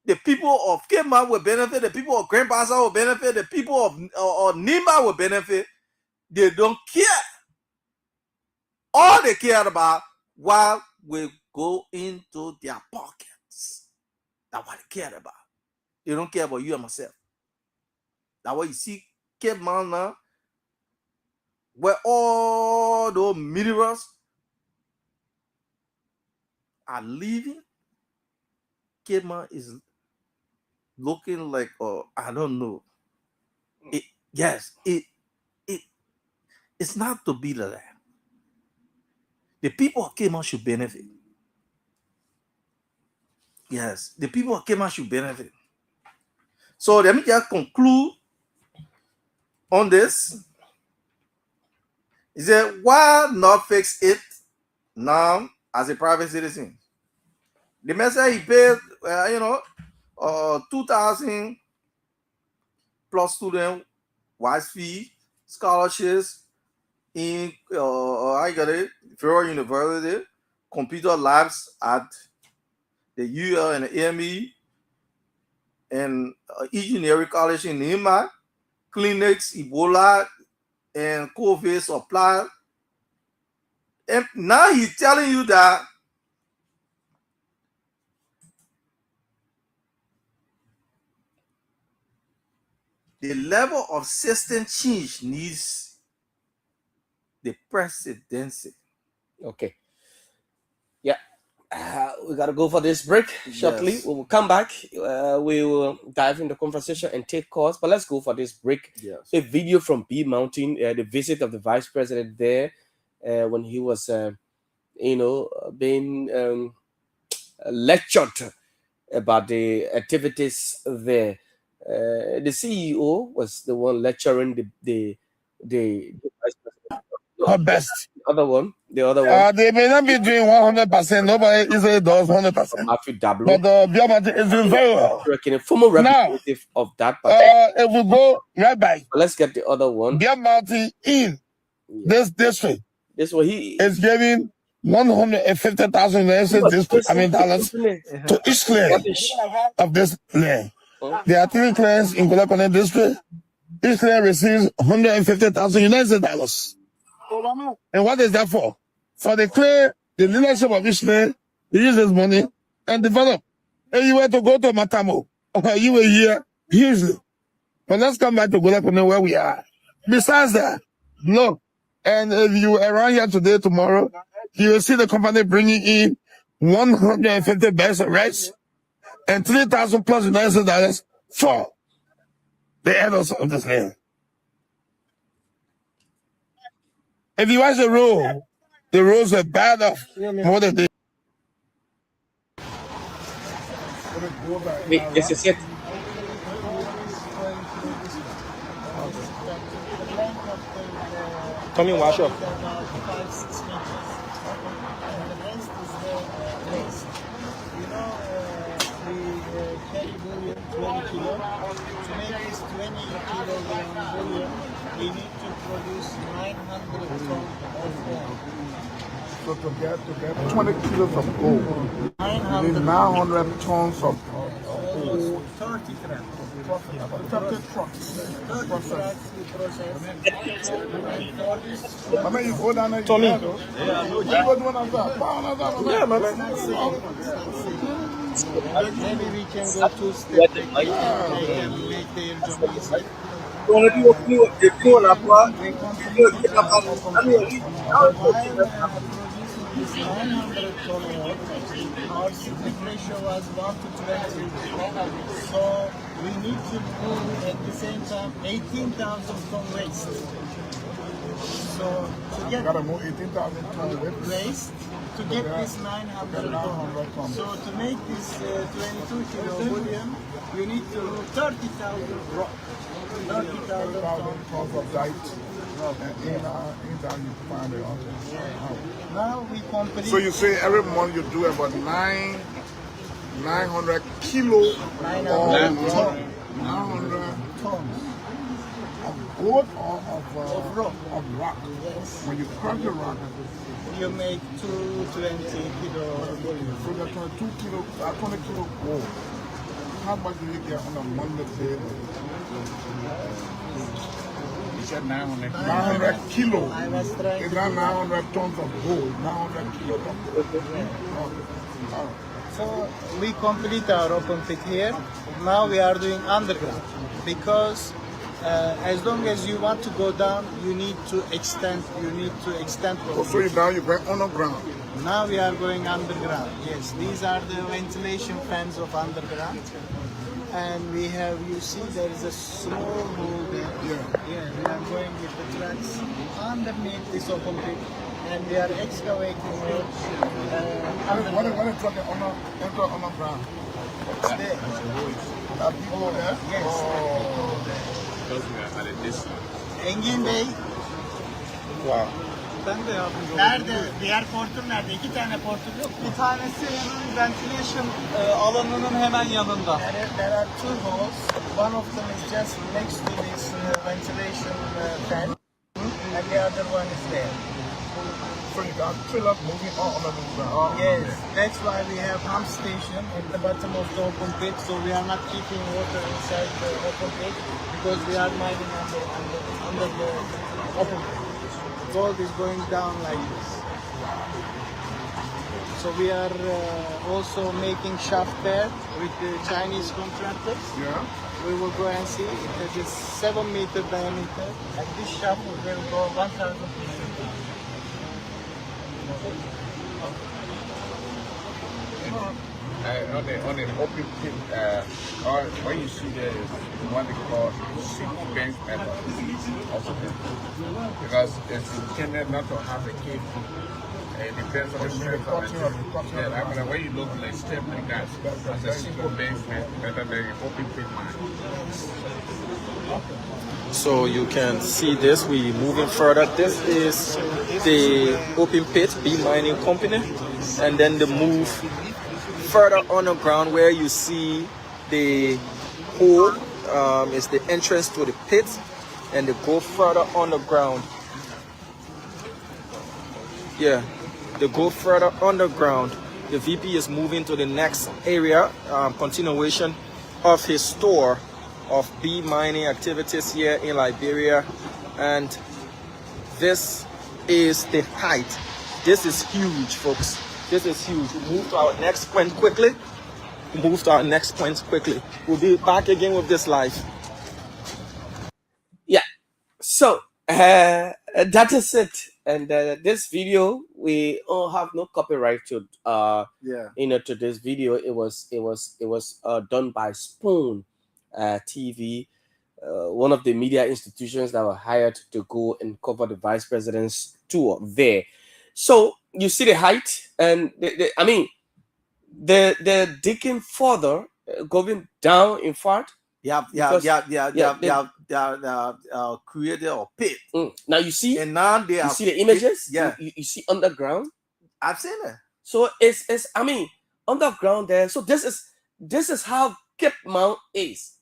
the people of Kema will benefit, the people of Grand Bassa will benefit, the people of Nima will benefit. They don't care. All they care about what will go into their pockets. That's what they care about. They don't care about you and myself. That's why you see Cape Man now, where all those minerals are leaving. Cape Man is looking like, I don't know. It's not to be like that. The people of Cape Man should benefit. Yes, the people of Cape Man should benefit. So let me just conclude on this. He said, why not fix it now as a private citizen? The man said he paid, 2,000 plus student wise fee, scholarships in I got it, Federal University, computer labs at the UL and the AME, and engineering college in Nima, clinics, Ebola, and COVID supply. And now he's telling you that the level of system change needs the presidency. Okay. Yeah. We got to go for this break shortly. Yes. We will come back. We will dive into the conversation and take calls. But let's go for this break. Yes. A video from B Mountain, the visit of the vice president there when he was, being lectured about the activities there. The CEO was the one lecturing the vice president. Her best. The other one. They may not be doing 100%. Nobody easily does 100%. Matthew Dablo. But Biomati is doing very well. A former representative of that party. If we go right back, Let's get the other one. Biomati in this district This one he is giving 150,000 dollars to each clan of this land. There are 3 clans in Golakone district. Each clan receives 150,000 United dollars. And what is that for? For the clan, the leadership of each clan, to use this money and develop. If you were to go to Matamo, you were here hugely. But let's come back to Golakone where we are. Besides that, look, and if you were around here today, tomorrow, you will see the company bringing in 150 bags of rice and 3,000 plus United dollars for the elders of this land. If you watch the rule, The roads are bad off more than they. Wait, this is it. Tommy, wash up. To make this 20 kilogram bullion, we need to produce 900 tons of gold. So to get 20 kilos of gold, you need 900 tons of Almost 30 trucks. 30 trucks. 30 trucks we process. I mean, you go down there, Tommy. you go do one of that. Yeah, man. Maybe we can go two steps. They can make their job easy. While producing this 900 ton ore, our split ratio was 1 to 20. So we need to move at the same time 18,000 ton waste. So to get Gotta move 18,000 tons waste to get this 900 ton. So to make this 22 kilo bullion, we need to move 30,000 rock. 30,000 tons of diet. In that you find it. Now we complete. So you say every month you do about 900 kilo or 900 tons of gold or rock. of rock. Yes. When you crush the rock, You make 220 kilo bullion. so that's 20 kilo gold. How much do you get on a monthly basis? You said 900. 900 kilo. I was trying It's to not do 900 tons of gold. 900 kilo of gold. So we complete our open pit here. Now we are doing underground because as long as you want to go down, you need to extend. So you now you went underground. Now we are going underground. Yes, these are the ventilation fans of underground. And we have, you see, there is a small hole there. Yeah, we are going with the trucks underneath this open pit, and we are excavating it. What is truck enter underground? It's there. Are people there? Yes. Because we are at a distance. Engin Bey, Wow. Ben de yardımcı olayım. nerede? Diğer portun nerede? 2 tane portun yok. Bir tanesi hemen ventilation alanının hemen yanında. There are 2 holes. One of them is just next to this ventilation fan, and the other one is there. So you got trailer moving all underground. Yes, that's why we have pump station at the bottom of the open pit, so we are not keeping water inside the open pit because we are mining under the open pit. Gold is going down like this. So we are also making shaft there with the Chinese contractors. Yeah. We will go and see. It has a 7-meter diameter, and this shaft will go 1,000 feet. On an open pit, what you see there is what they call seat bench method of it. Because it's intended not to have a cave. It depends on the strength of it. Yeah, I mean, when you look like step like that, as a single bench method, than an open pit mine. So you can see this, we moving further. This is the open pit B mining company, and then the move further underground where you see the hole is the entrance to the pit, and they go further underground. Yeah, they go further underground. The VP is moving to the next area, continuation of his store of bee mining activities here in Liberia, and this is the height. This is huge, folks. This is huge. We'll move to our next point quickly. We'll be back again with this live. Yeah. So that is it. And this video, we all have no copyright to to this video. It was done by Spoon TV, one of the media institutions that were hired to go and cover the vice president's tour there. So you see the height, and I mean, they're digging further, going down. In fact, They have created a pit. Now you see, and now they you see the images. Yeah, you see underground. I've seen it. So it's I mean underground there. So this is how Cape Mount is.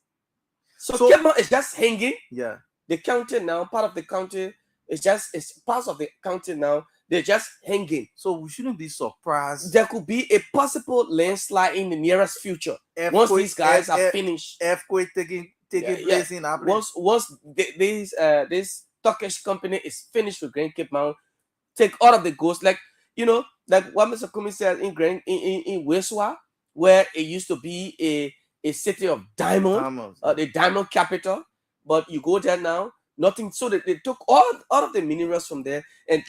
So Cape Mount is just hanging. Yeah. The county now, part of the county, it's part of the county now. They're just hanging. So we shouldn't be surprised. There could be a possible landslide in the nearest future. Once these guys are finished. Earthquake taking place in our place. Once this Turkish company is finished with Grand Cape Mount, take all of the ghosts, like what Mr. Kumi said in Weswa, where it used to be a city of diamonds, the diamond capital. But you go there now, nothing. So they took all of the minerals from there, and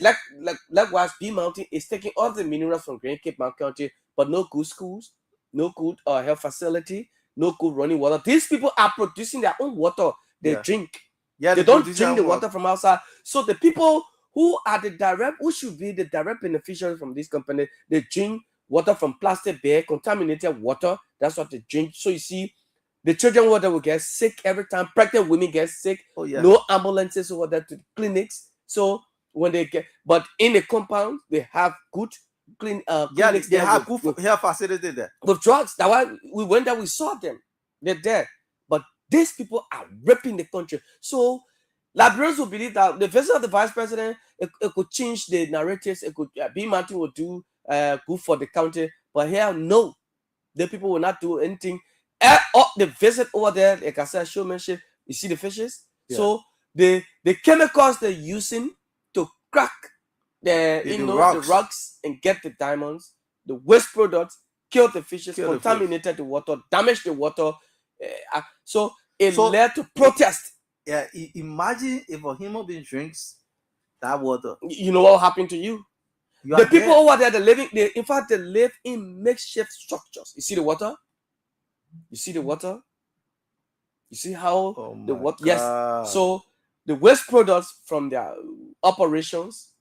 likewise, B Mountain is taking all the minerals from Grand Cape Mount County, but no good schools, no good health facility, no good running water. These people are producing their own water. They drink. They don't drink the water from outside. So the people who should be the direct beneficiaries from this company, they drink water from plastic bag, contaminated water. That's what they drink. So you see, the children over there will get sick every time. Pregnant women get sick. No ambulances over there to the clinics. So when they get, but in the compound, they have good clinics. They have good health facility there with drugs. That's why we went there. We saw them. They're there. But these people are ripping the country. So Liberians will believe that the visit of the vice president, it could change the narratives. It could B Mountain will do good for the county. But here, no, the people will not do anything. The visit over there, like I said, showmanship. You see the fishes. Yeah. So the chemicals they're using to crack the rocks and get the diamonds, the waste products, kill the fishes, contaminated the water, damage the water. So it led to protest. Yeah, imagine if a human being drinks that water. You know what happened to you? The people over there, in fact, they live in makeshift structures. You see the water? You see the water? You see how the water? Yes. So the waste products from their operations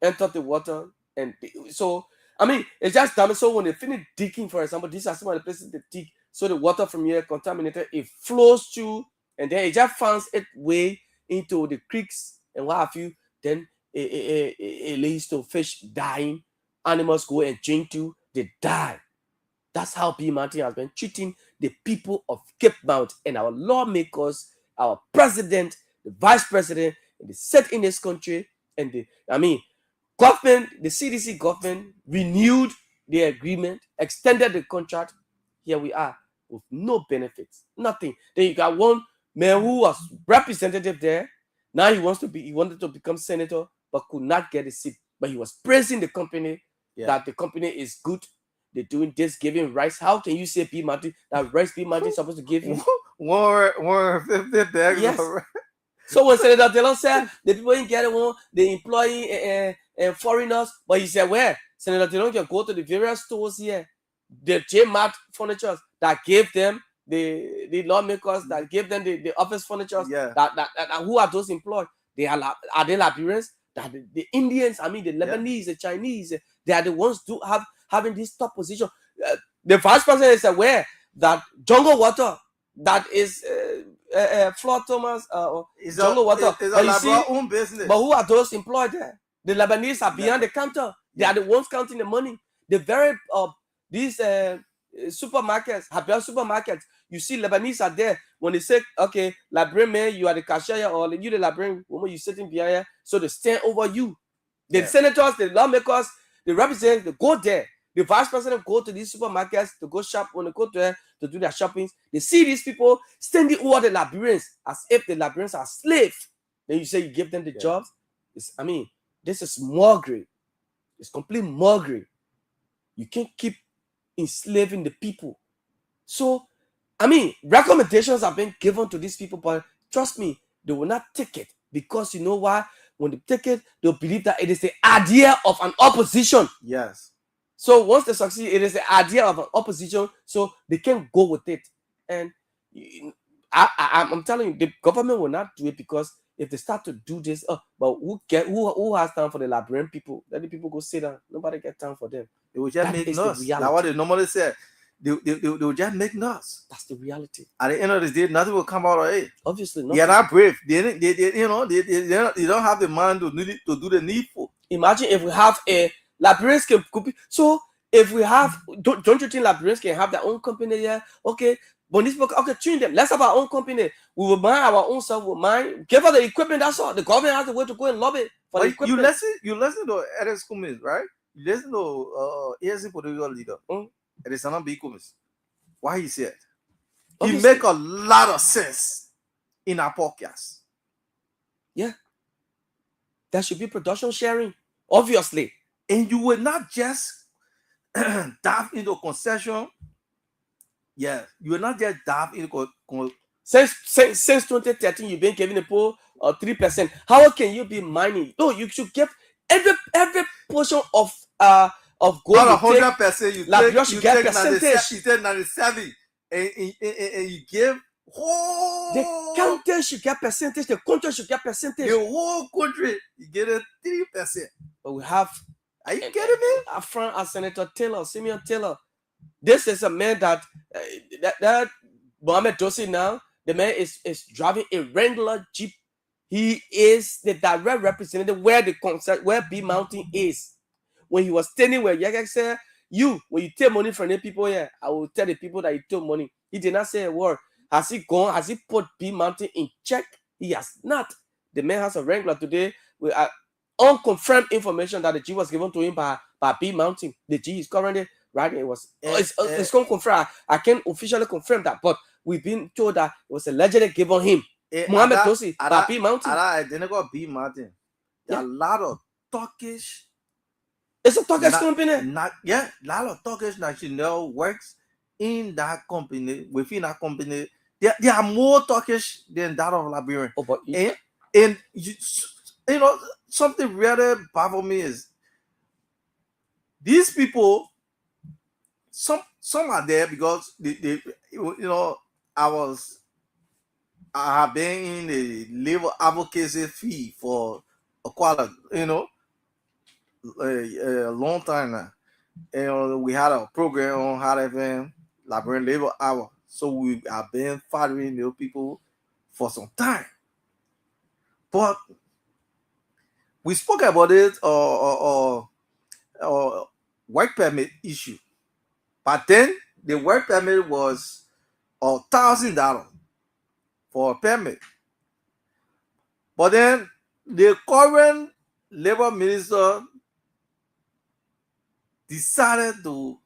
enter the water, and so I mean it's just damage. So when they finish digging, for example, these are some of the places they dig. So the water from here contaminated, it flows through, and then it just finds its way into the creeks and what have you. Then it leads to fish dying. Animals go and drink too, they die. That's how B Mountain has been treating the people of Cape Mount, and our lawmakers, our president, the vice president, and the set in this country, and government, the CDC government renewed the agreement, extended the contract. Here we are with no benefits, nothing. Then you got one man who was representative there. Now he wanted to become senator, but could not get a seat. But he was praising the company, that the company is good. They're doing this, giving rice. How can you say B Mountain, that rice B Mountain is supposed to give you? 150 bags. Yes. So when Senator Delon said the people ain't getting one, they employing foreigners, but he said, where? Senator Delon can go to the various stores here, the J-Mart furniture that gave them the lawmakers, that gave them the office furniture. That who are those employed? Are they Liberians? That the Indians, the Lebanese, the Chinese, they are the ones having this top position. The vice president is aware that jungle water, that is Floyd Thomas, jungle water, is a own business. But who are those employed there? The Lebanese are behind the counter. They are the ones counting the money. The very these supermarkets, Habel supermarkets, you see Lebanese are there. When they say, okay, Liberian man, you are the cashier, or you the Liberian woman, you sitting behind here, so they stand over you. The senators, the lawmakers, the representatives, they go there. The vice president go to these supermarkets to go shop. When they go there to do their shopping, they see these people standing over the Liberians as if the Liberians are slaves. Then you say you give them the jobs. This is mockery. It's complete mockery. You can't keep enslaving the people. So, recommendations have been given to these people, but trust me, they will not take it, because you know why? When they take it, they'll believe that it is the idea of an opposition. Yes. So once they succeed, it is the idea of an opposition, so they can go with it. And I'm telling you, the government will not do it, because if they start to do this, but who has time for the Liberian people? Let the people go sit down. Nobody get time for them. They will just That make is the noise. Like reality. what they normally say. They will just make noise. That's the reality. At the end of the day, nothing will come out of it. Obviously, They are not brave. They don't have the mind to do the needful. Imagine if we have a Liberians can so if we have don't you think Liberians can have their own company here? Okay, but these people, okay, tune them. Let's have our own company. We will mind our own self. We'll mind. Give us the equipment. That's all. The government has the way to go and lobby for the equipment. You listen to Eres Cummins, right? You listen to ESC political leader. It is not big Cummins. Why he said? He make a lot of sense in our podcast. Yeah. There should be production sharing, obviously. And you will not just dive into concession. Yeah, you will not just dive into since 2013, you've been giving the pool 3%. How can you be mining? No, you should give every portion of gold. Out of 100%, you get take percentage. You take 97, and you give the county should get percentage. The country should get percentage. The whole country you get a 3%. But we have. Are you kidding me? Our friend, Senator Taylor, Simeon Taylor. This is a man that Mohamed Dossi now. The man is driving a Wrangler Jeep. He is the direct representative where B Mountain is. When he was standing where Yagak said, when you take money from the people here, I will tell the people that you took money. He did not say a word. Has he gone? Has he put B Mountain in check? He has not. The man has a Wrangler today with unconfirmed information that the G was given to him by B Mountain. The G is currently riding. It's confirmed. I can't officially confirm that, but we've been told that it was allegedly given him. Mohamed Dossi by B Mountain. I didn't go B Mountain. There are a lot of Turkish. It's a Turkish company. A lot of Turkish national works in that company. Within that company, there are more Turkish than that of Liberian. Oh, but and you know something really baffles me is these people. Some are there because they I have been in the labor advocacy field for quite a long time now. And we had a program on how to FM Liberian Labor Hour. So we have been following those people for some time. But we spoke about it work permit issue. But then the work permit was $1,000 for a permit. But then the current labor minister decided to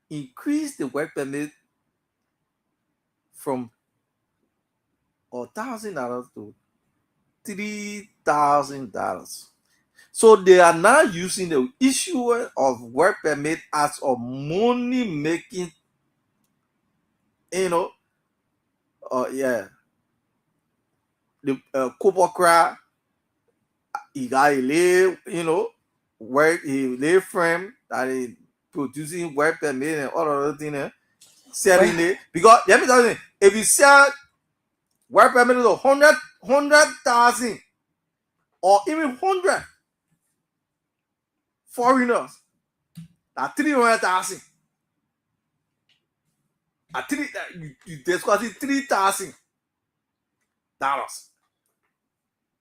increase the work permit from $1,000 to $3,000. So they are now using the issue of work permit as a money making, the corporate crowd. He got a work, he frame that is producing work permit and all other things, selling it. Because let me tell you, if you sell work permit to 100,000 or even 100 foreigners, that's 300,000. You discussing $3,000.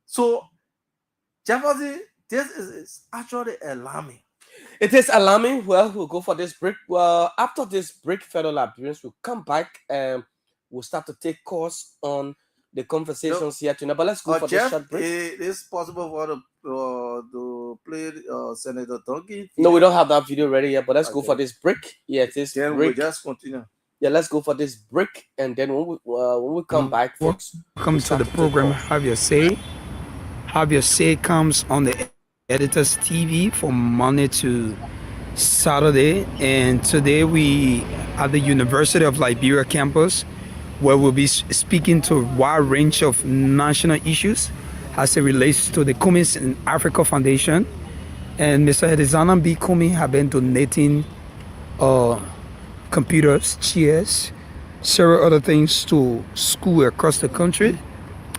So, Jefferson, this is actually alarming. It is alarming. Well, we'll go for this break. Well, after this break, fellow Liberians will come back and we'll start to take course on the conversations here tonight. But let's go for this short break. It is possible for to play Senator Donkey? No, we don't have that video ready yet, but let's go for this break. Yeah, this then break. We'll just continue. Yeah, let's go for this break, and then when we come back, folks, welcome to the program. Have your say. Have your say comes on the Editors TV from Monday to Saturday, and today we at the University of Liberia campus, where we'll be speaking to a wide range of national issues as it relates to the Cummins in Africa Foundation. And Mr. Hedizana B. Cummins have been donating computers, chairs, several other things to school across the country.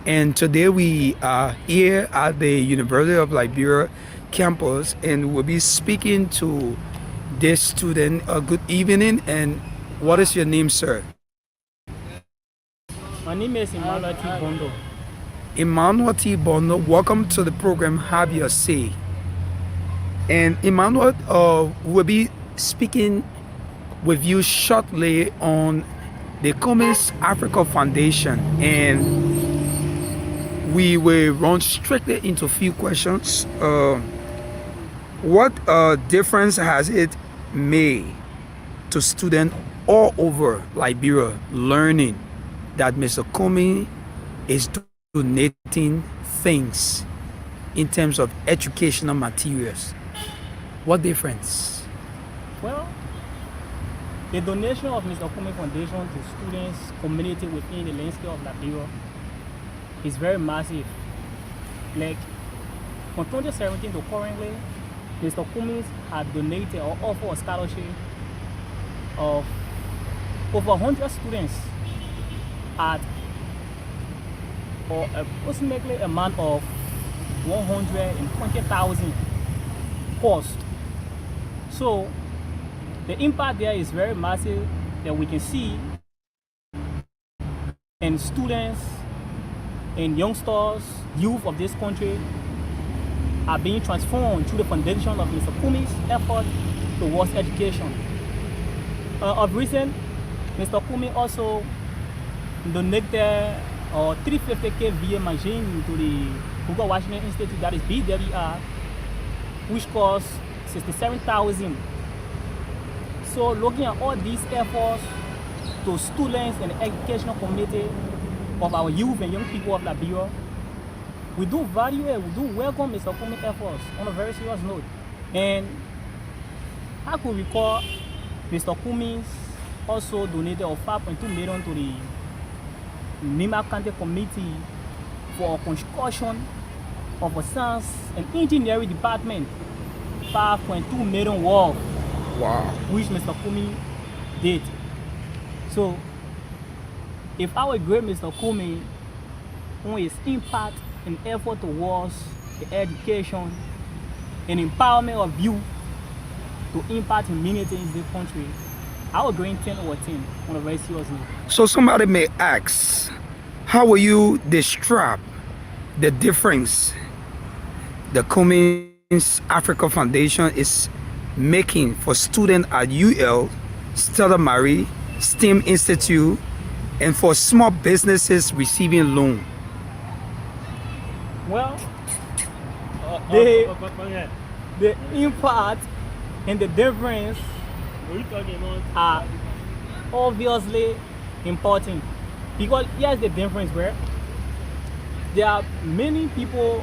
And today we are here at the University of Liberia campus, and we'll be speaking to this student. Good evening, and what is your name, sir? My name is Emmanuel T. Bondo. Emmanuel T. Bondo, welcome to the program Have Your Say. And Emmanuel will be speaking with you shortly on the Cummins Africa Foundation, and we will run strictly into a few questions. What difference has it made to students all over Liberia learning that Mr. Cummins is donating things in terms of educational materials? What difference? Well, the donation of Mr. Cummins Foundation to students, community within the landscape of Liberia is very massive. Like from 2017 to currently, Mr. Cummins had donated or offered a scholarship of over 100 students at or approximately amount of 120,000 cost. So the impact there is very massive that we can see, and students and youngsters, youth of this country are being transformed through the foundation of Mr. Cummins' effort towards education. Of recent, Mr. Cummins also donated 350K VA machine to the Booker Washington Institute, that is BWR, which costs 67,000. So looking at all these efforts to students and the educational community of our youth and young people of Liberia, we do value it, we do welcome Mr. Cummins' efforts on a very serious note. And I could recall Mr. Cummins also donated 5.2 million to the Nima County Committee for construction of a science and engineering department, 5.2 million worth. Wow. Which Mr. Cummins did. So if our great Mr. Cummins on his impact and effort towards the education and empowerment of youth to impact humanity in this country, I would grade 10 over 10 on a very serious note. So somebody may ask, how will you describe the difference the Cummins Africa Foundation is making for students at UL, Stella Marie, STEM Institute, and for small businesses receiving loan? Well, the impact and the difference are obviously important, because here's the difference, where there are many people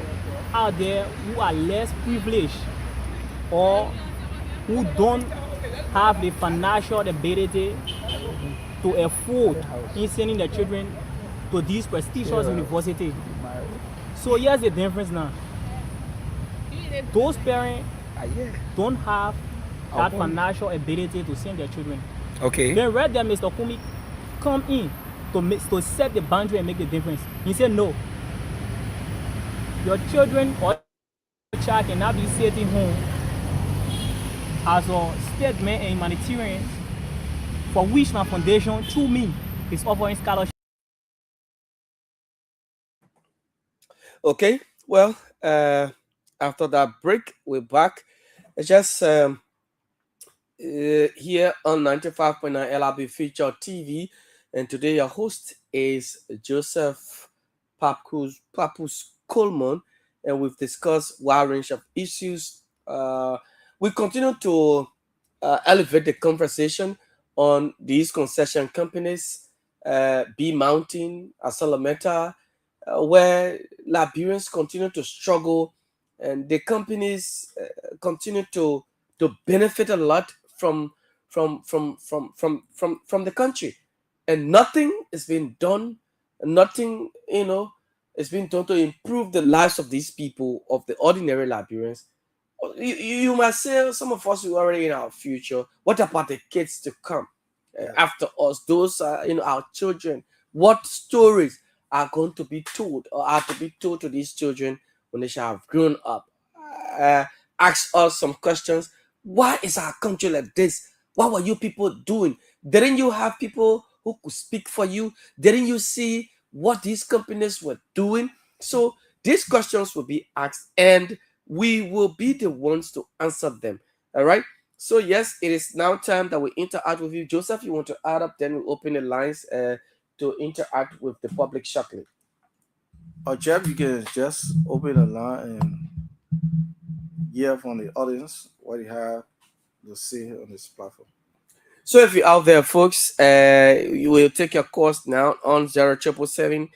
out there who are less privileged or who don't have the financial ability to afford in sending their children to these prestigious universities. So here's the difference now. Those parents don't have that financial ability to send their children. Okay. Then right there, Mr. Cummins come in to set the boundary and make the difference. He said, no, your children or your child cannot be sitting home as a statesman and humanitarian, for which my foundation, through me, is offering scholarship. Okay, well, after that break, we're back. It's just here on 95.9 LIB Future TV, and today your host is Joseph Papus Coleman, and we've discussed a wide range of issues. We continue to elevate the conversation on these concession companies, B Mountain, Asalameta, where Liberians continue to struggle, and the companies continue to benefit a lot from the country, and nothing is being done. Nothing, is being done to improve the lives of these people, of the ordinary Liberians. You might say, some of us who are already in our future, what about the kids to come? after us. Those are, our children. What stories are going to be told or are to be told to these children when they shall have grown up? Uh, Ask us some questions. Why is our country like this? What were you people doing? Didn't you have people who could speak for you? Didn't you see what these companies were doing? So these questions will be asked, and we will be the ones to answer them. All right. So yes, it is now time that we interact with you. Joseph, you want to add up? Then we open the lines to interact with the public shortly. Jeff, you can just open the line and hear from the audience what you have to say on this platform. So if you're out there, folks, you will take your course now on 0777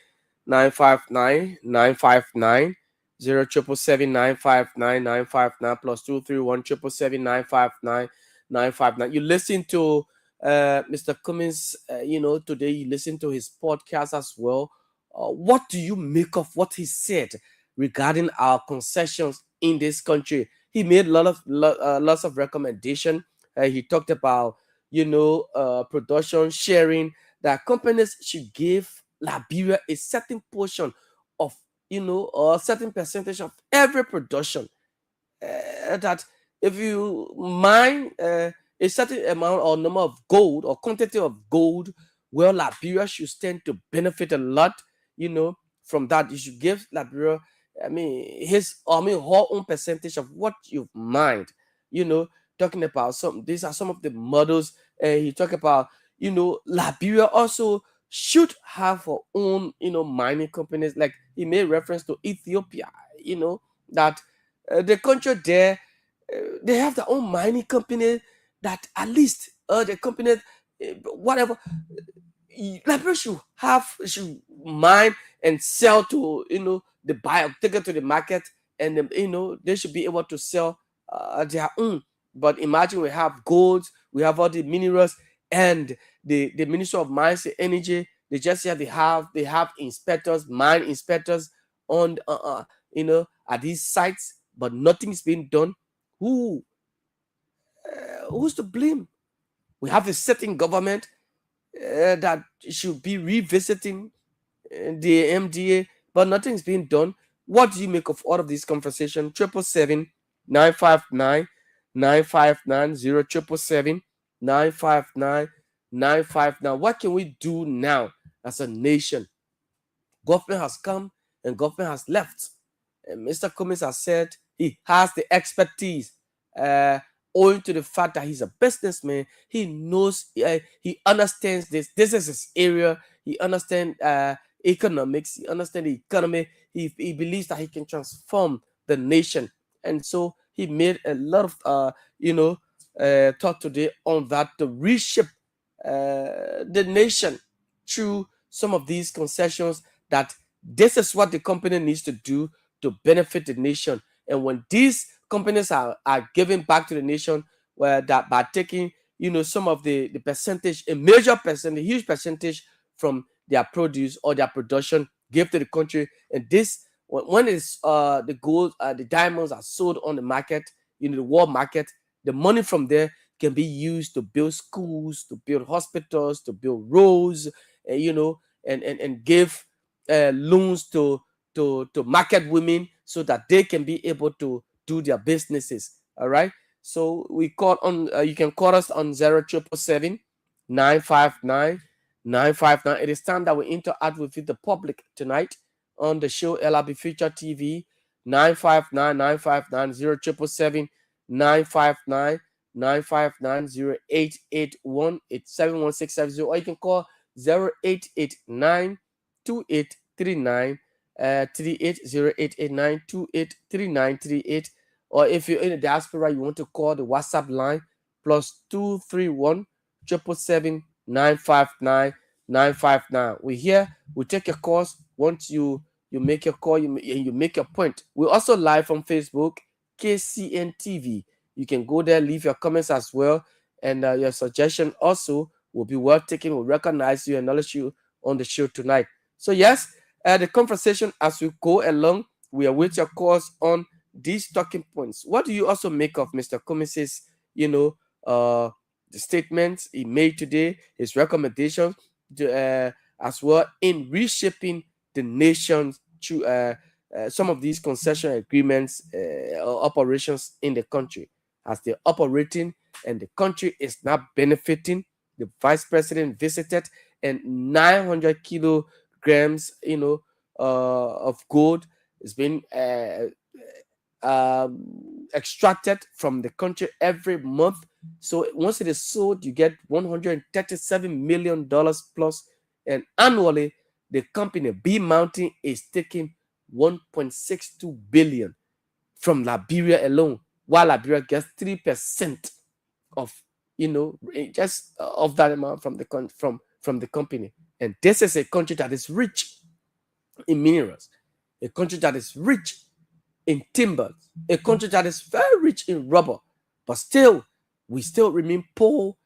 959 959 0777 959 959 plus 231 777 959 959. You listen to Mr. Cummins, today you listen to his podcast as well. What do you make of what he said regarding our concessions in this country? He made lots of recommendation. He talked about production sharing, that companies should give Liberia a certain portion of, or a certain percentage of every production. That if you mine a certain amount or number of gold or quantity of gold, well, Liberia should stand to benefit a lot, from that. You should give Liberia, her own percentage of what you've mined, talking about these are some of the models. He talked about, Liberia also should have her own, mining companies. Like he made reference to Ethiopia, that the country there, they have their own mining company, that at least the company, whatever, Liberia should mine and sell to, the buyer, take it to the market, and then, they should be able to sell their own. But imagine we have gold, we have all the minerals, and the Minister of Mines and Energy, they just say they have inspectors, mine inspectors on at these sites, but nothing's been done. Who's to blame? We have a certain government that should be revisiting the MDA, but nothing's been done. What do you make of all of this conversation? 777 959 959 0777 959 959. What can we do now as a nation? Government has come and government has left. And Mr. Cummins has said he has the expertise, owing to the fact that he's a businessman. He knows, he understands this. This is his area. He understands economics. He understands the economy. He believes that he can transform the nation. And so he made a lot of, talk today on that to reshape the nation through some of these concessions, that this is what the company needs to do to benefit the nation. And when these companies are giving back to the nation, where that by taking, some of the percentage, a major percentage, a huge percentage from their produce or their production, give to the country. And this, when it's the gold, the diamonds are sold on the market, the world market, the money from there can be used to build schools, to build hospitals, to build roads, and give loans to market women, so that they can be able to do their businesses. All right. So we call on. You can call us on 0777 959 959. It is time that we interact with the public tonight on the show LIB Future TV. 959 959 0777 959 959 0881. It's 71670. Or you can call 0889 2839 38 0889 2839 38. Or if you're in the diaspora, you want to call the WhatsApp line plus 231 777 959 959. We're here. We take your calls. Once you make your call, you make your point. We're also live on Facebook, KCN TV. You can go there, leave your comments as well, and your suggestion also will be well taken. We'll recognize you, acknowledge you on the show tonight. So yes, the conversation as we go along, we await your calls on these talking points. What do you also make of Mr. Cummins', the statements he made today, his recommendations, as well in reshaping the nation through some of these concession agreements or operations in the country, as they're operating and the country is not benefiting. The vice president visited, and 900 kilograms, of gold has been extracted from the country every month. So once it is sold, you get $137 million plus, and annually the company B Mountain is taking 1.62 billion from Liberia alone, while Liberia gets 3% of just of that amount from the company. And this is a country that is rich in minerals, a country that is rich in timbers, a country that is very rich in rubber, but still we still remain poor,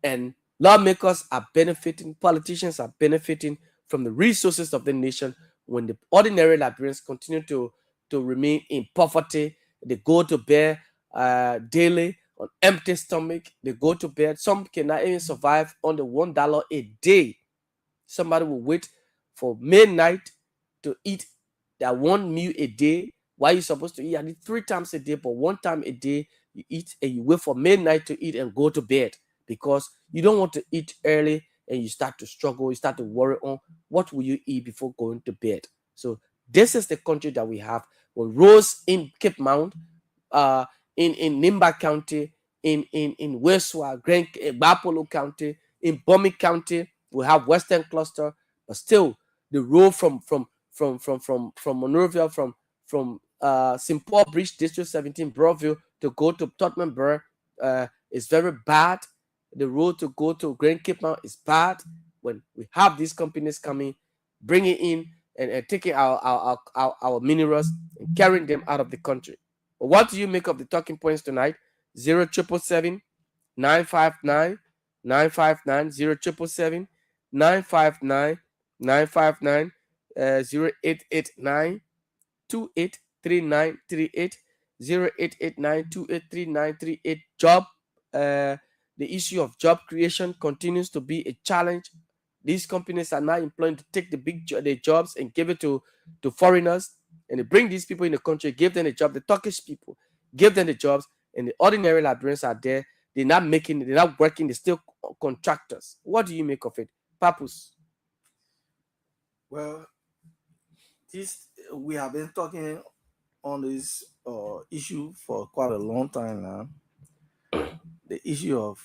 and lawmakers are benefiting, politicians are benefiting from the resources of the nation, when the ordinary Liberians continue to remain in poverty. They go to bed daily on empty stomach. They go to bed. Some cannot even survive on the $1 a day. Somebody will wait for midnight to eat that one meal a day. Why are you supposed to eat at least 3 times a day, but 1 time a day you eat, and you wait for midnight to eat and go to bed, because you don't want to eat early and you start to struggle, you start to worry on what will you eat before going to bed. So this is the country that we have. When Rose in Cape Mount, in Nimba County, in Westwa, Grand Bapolo County, in Bomi County, we have Western Cluster, but still the road from Monrovia, from St. Paul Bridge, District 17, Broadview, to go to Tottenham Burr is very bad. The road to go to Grand Cape Mount is bad. When we have these companies coming, bringing in and taking our minerals and carrying them out of the country. But what do you make of the talking points tonight? 0777 959 959 0777 959 959 0889 283938 0889 283938. Job, the issue of job creation continues to be a challenge. These companies are now employing to take the jobs and give it to foreigners, and they bring these people in the country, give them a job. The Turkish people give them the jobs, and the ordinary Liberians are there. They're not working, they're still contractors. What do you make of it, Papus? Well, we have been talking on this issue for quite a long time now. The issue of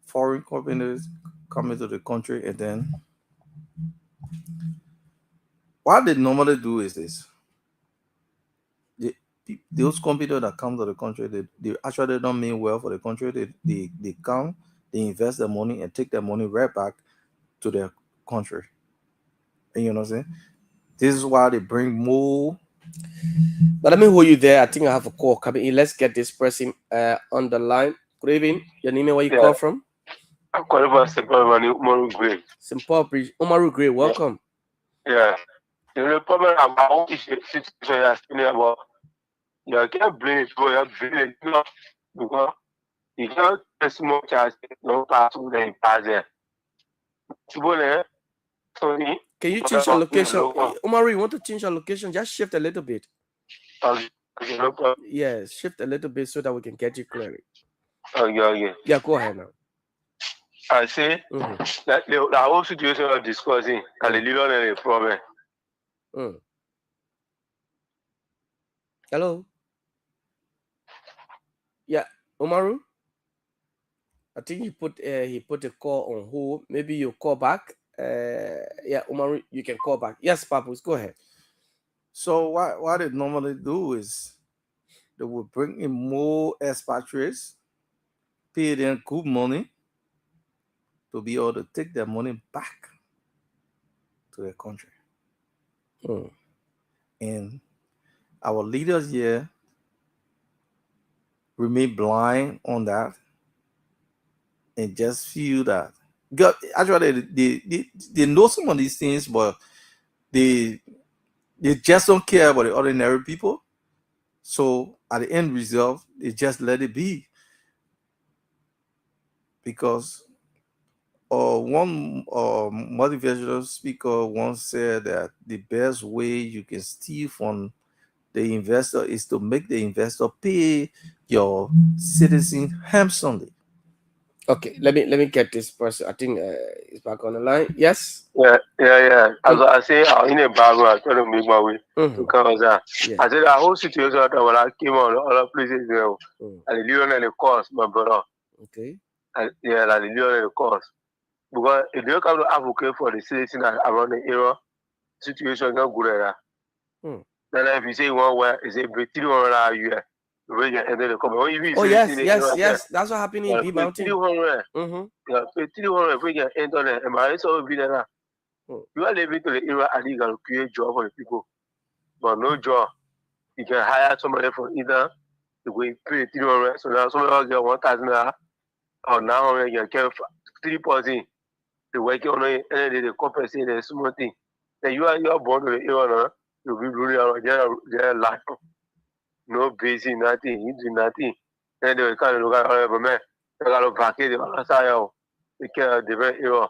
foreign companies coming to the country, and then what they normally do is this: those companies that come to the country, they actually don't mean well for the country. They come, they invest their money and take their money right back to their country. And you know what I'm saying? This is why they bring more. But let me hold you there. I think I have a call coming in. Let's get this person on the line. Good evening. Your name and where you call from? I'm calling from St. Paul, Umaru Gray. St. Paul Bridge. Umaru Gray, welcome. Yeah. The problem about is the situation you're speaking about. You can't blame people, you're blaming it because you can't take so much as no pass through the pass there. Can you change your location? Umaru, you want to change your location? Just shift a little bit. Yes, shift a little bit so that we can get you clearly. Yeah, go ahead now. I say that the whole situation we're discussing and the leader and the problem. Hello. Yeah, Umaru. I think he put the call on hold. Maybe you call back. Yeah, Umaru, you can call back. Yes, Papus, go ahead. So what they normally do is they will bring in more expatriates, pay them good money to be able to take their money back to their country. And our leaders here remain blind on that and just feel that. Actually, they know some of these things, but they just don't care about the ordinary people. So at the end result, they just let it be. because one motivational speaker once said that the best way you can steal from the investor is to make the investor pay your citizen handsomely. Okay, let me get this person. I think he's back on the line. Yes. Yeah. As I say, in a bag, I try to make my way to Canada. Yeah. I said, the whole situation that when I came on other places, and the Leon and the cost, my brother. Okay. And yeah, like the Leon and the cost. Because if you come to advocate for the citizen around the area, situation not good at that. Then if you say one where it's a bit 300 a year, when you enter the company. Oh yes. That's what happened in B Mountain. 300. Yeah, 300 when you enter the MRS will be there. You are living to the area and you can create job for the people. But no job. You can hire somebody from either to go pay 300. So now somebody will get 1,000 or now you can get 3%. The working on it and they compensate the small thing. Then you are born to the area, you'll be really around their life. No busy, nothing, you do nothing. Then they will kind of look at all man. They got to back it, they can't different area.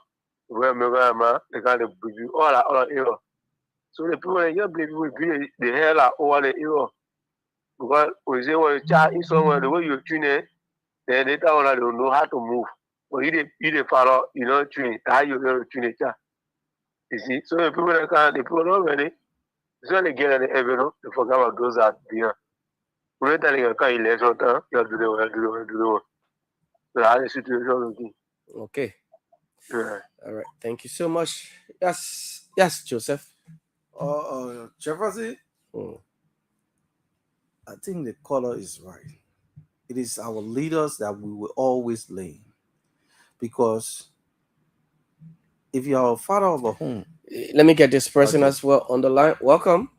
Where they got to do all area. So the people that just believe will be the hell out over the area. Because we say when you chat in somewhere, the way you tune it, then they don't know how to move. But you follow, you know, train, how you going to tune it. You see, so the people that can't, the people not ready, so they get at the evidence, they forget about those that there. When you're telling you can't election time, you have to do it. So how the situation looking. Okay. Yeah. All right. Thank you so much. Yes, Joseph. Jefferson, I think the caller is right. It is our leaders that we will always blame. Because if you are a father of a home. Let me get this person as well on the line. Welcome.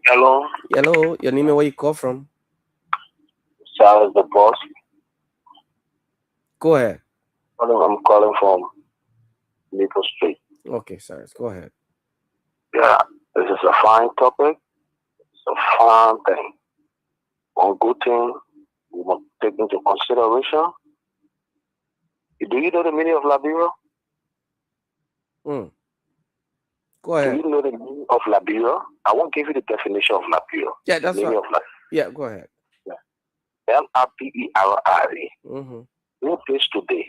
Hello. Hello. Your name and where you call from? Charles the boss. Go ahead. I'm calling from Maple Street. Okay, sorry. Go ahead. Yeah, this is a fine topic. It's a fine thing. One good thing we must take into consideration. Do you know the meaning of Liberia? Go ahead. Do you know the meaning of Liberia? I won't give you the definition of Liberia. Yeah, that's meaning right. Of yeah, go ahead. Yeah. L-I-B-E-R-I. Read this today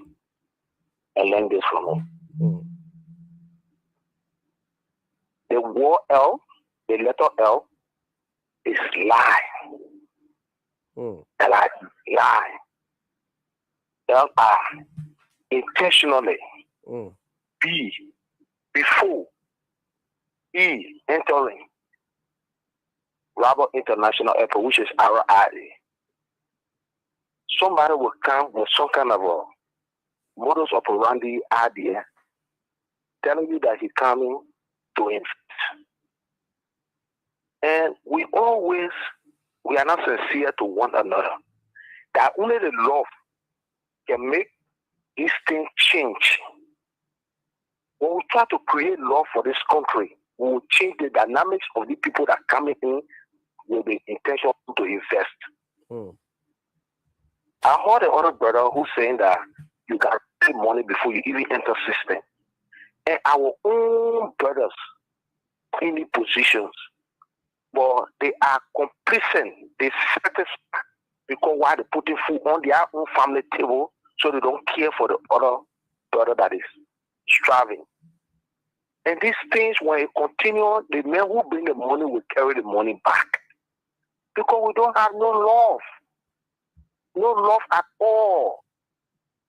and learn this from me. The word L, the letter L, is lie. Lie. L-I. Intentionally. B. Before. E. Entering. Robert International Airport, which is RIA. Somebody will come with some kind of a modus operandi idea, telling you that he's coming to invest. And we are not sincere to one another. That only the love can make this thing change. When we try to create love for this country, we will change the dynamics of the people that are coming in with the intention to invest. I heard another brother who's saying that you got to pay money before you even enter system. And our own brothers in the positions, but they are complacent. They satisfied because why they putting food on their own family table, so they don't care for the other brother that is striving. And these things, when it continue, the men who bring the money will carry the money back. Because we don't have no love. No love at all.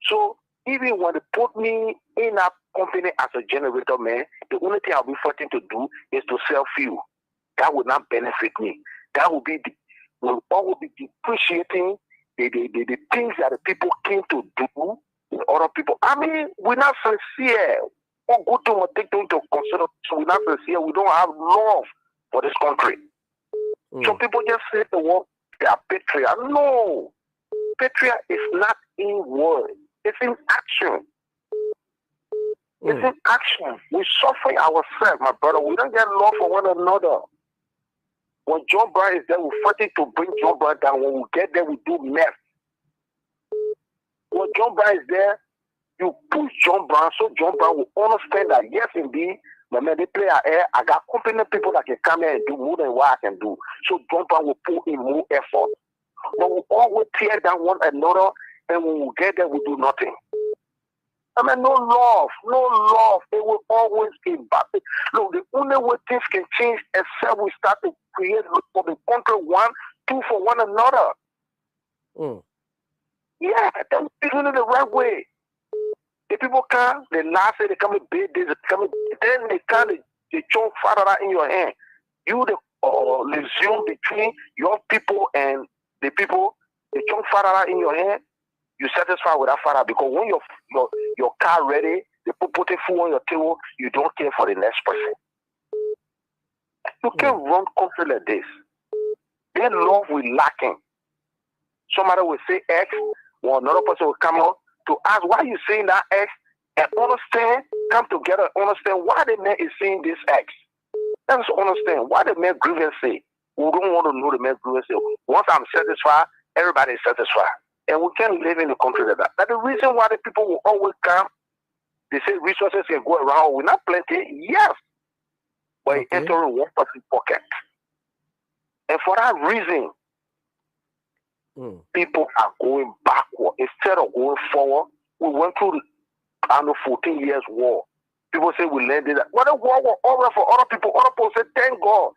So even when they put me in a company as a generator man, the only thing I'll be fighting to do is to sell fuel. That would not benefit me. That would be will be depreciating the things that the people came to do with other people. I mean, we're not sincere. What good thing we take into consideration? We're not sincere. We don't have love for this country. Some people just say the word they are patriot. No. Patriot is not in word. It's in action. It's in action. We suffer ourselves, my brother. We don't get love for one another. When John Brown is there, we're fighting to bring John Brown down. When we get there, we do mess. when John Brown is there, you push John Brown so John Brown will understand that yes, indeed, when they play air, I got competent people that can come here and do more than what I can do. So John Brown will put in more effort. But we always tear down one another, and when we get there, we do nothing. I mean, no love. It will always be bad. Look, the only way things can change except we start to create for the country one, two for one another. Yeah, that's doing it the right way. The people come, they laugh, they come and bid this, then they come, they chunk father in your hand. You the lesion between your people and the people, they chunk father in your hand. You satisfied with that father because when your car ready, they put food on your table, you don't care for the next person. You can't run country like this. Their love will lacking. Somebody will say X, or another person will come out to ask why you saying that X, and understand, come together, understand why the man is saying this X. Let's understand why the man grievance say. We don't want to know the man grievance say. Once I'm satisfied, everybody is satisfied. And we can't live in the country like that. But the reason why the people will always come, they say resources can go around. We're not plenty, yes. But it entering one person's pocket. And for that reason, people are going backward instead of going forward. We went through, 14 years war. People say we landed. Well, the war was over for other people. Other people say, thank God.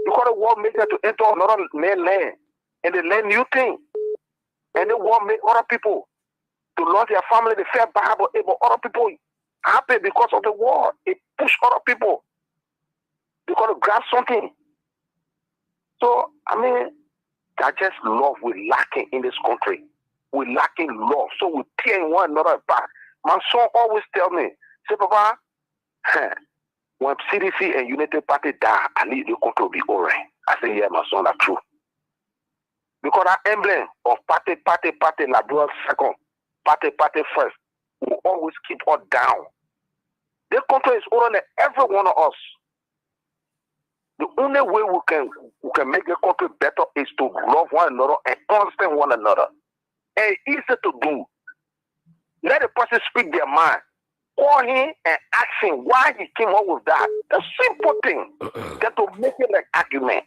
Because the war made them to enter another man's land. And they learn new things. And the war made other people to lose their family. They felt bad, but other people happy because of the war. It pushed other people because to grab something. So, I mean, that just love we're lacking in this country. We're lacking love. So we're tearing one another apart. My son always tell me, say, Papa, when CDC and Unity Party die, I need the country to be all right. I say, yeah, my son, that's true. Because that emblem of party, Labrador second, party first, will always keep us down. This country is older than every one of us. The only way we can make the country better is to love one another and understand one another. And it's easy to do. Let the person speak their mind. Call him and ask him why he came up with that. The simple thing. That to make it like argument.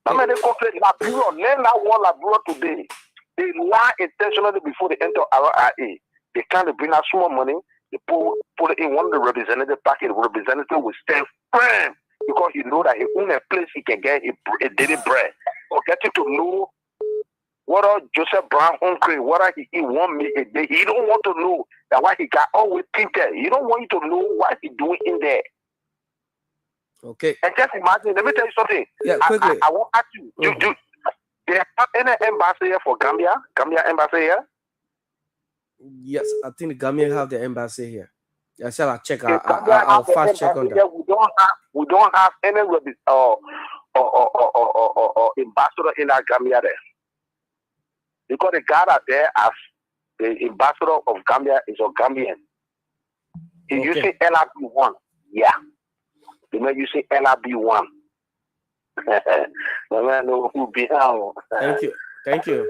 I mean, they complain Labrador, learn that one Labrador today. They lie intentionally before they enter RIA. They can't bring out small money. They put it in one of the representative package. The representative will stand firm because he know that he own a place he can get a daily bread. Or getting to know whether Joseph Brown hungry, whether he eat 1 meal a day. He don't want to know that why he got always tinted. He don't want you to know what he doing in there. Okay. And just imagine, let me tell you something. Yeah, quickly. I want to ask you, do they have any embassy here for Gambia? Gambia embassy here? Yes, I think the Gambia have the embassy here. I shall check. I'll fast check on that. We don't have any ambassador in our Gambia there. Because the guy out there as the ambassador of Gambia is a Gambian. You say LIB1. Yeah. You know, you say LIB1. Thank you.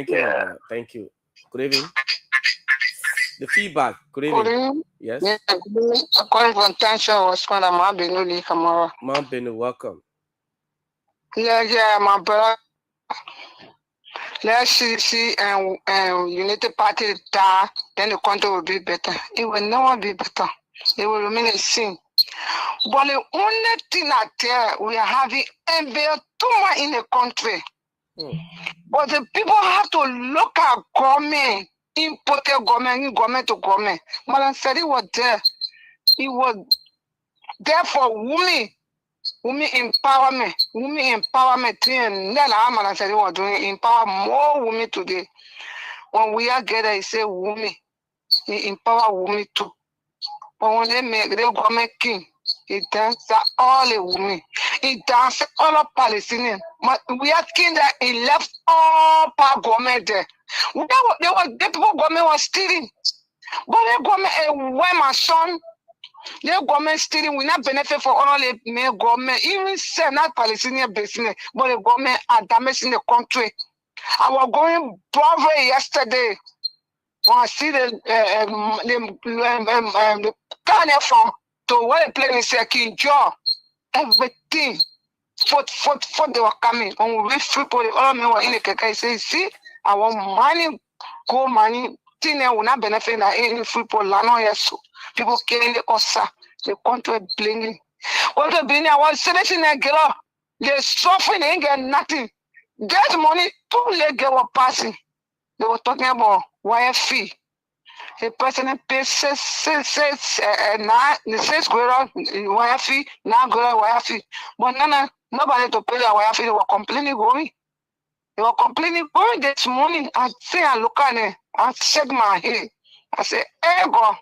Yeah. Thank you. Good evening. The feedback. Good evening. Yes. Yeah, according to intention was when I'm Mabinu Kamara. Mabinu, welcome. Yeah, my brother. Let's see and United Party die, then the country will be better. It will never be better. It will remain the same. But the only thing out there, we are having MBL too much in the country. But the people have to look at government, imported government to government. Malan said it was there. It was there for women empowerment. Women empowerment. Malan said it was doing empower more women today. When we are together, he say women. He empower women too. But when they make the government king, he dances all the women. He dances all of Palestinians. But we are king that he left all power government there. The people government was stealing. But the government, when my son, the government stealing, we not benefit for all the male government. Even say not Palestinian business, but the government are damaging the country. I was going Broadway yesterday. when I see the kind of from to where the plane is King Jaw, everything. For they were coming. When we reach Freeport, all of me were in the keke. Say, see, our money, go money, thing will not benefit in Freeport. Lano yeso. People killing the osa. The country blinking. What the blinking? I was selecting a girl. They suffering, they ain't get nothing. Get money, 2 late girl were passing. They were talking about YFE. A person pays six grade YFE, now grade YFE. But nobody to pay their YFE. They were complaining going. They were complaining going this morning. I say, I look at it. I shake my head. I say, hey, God,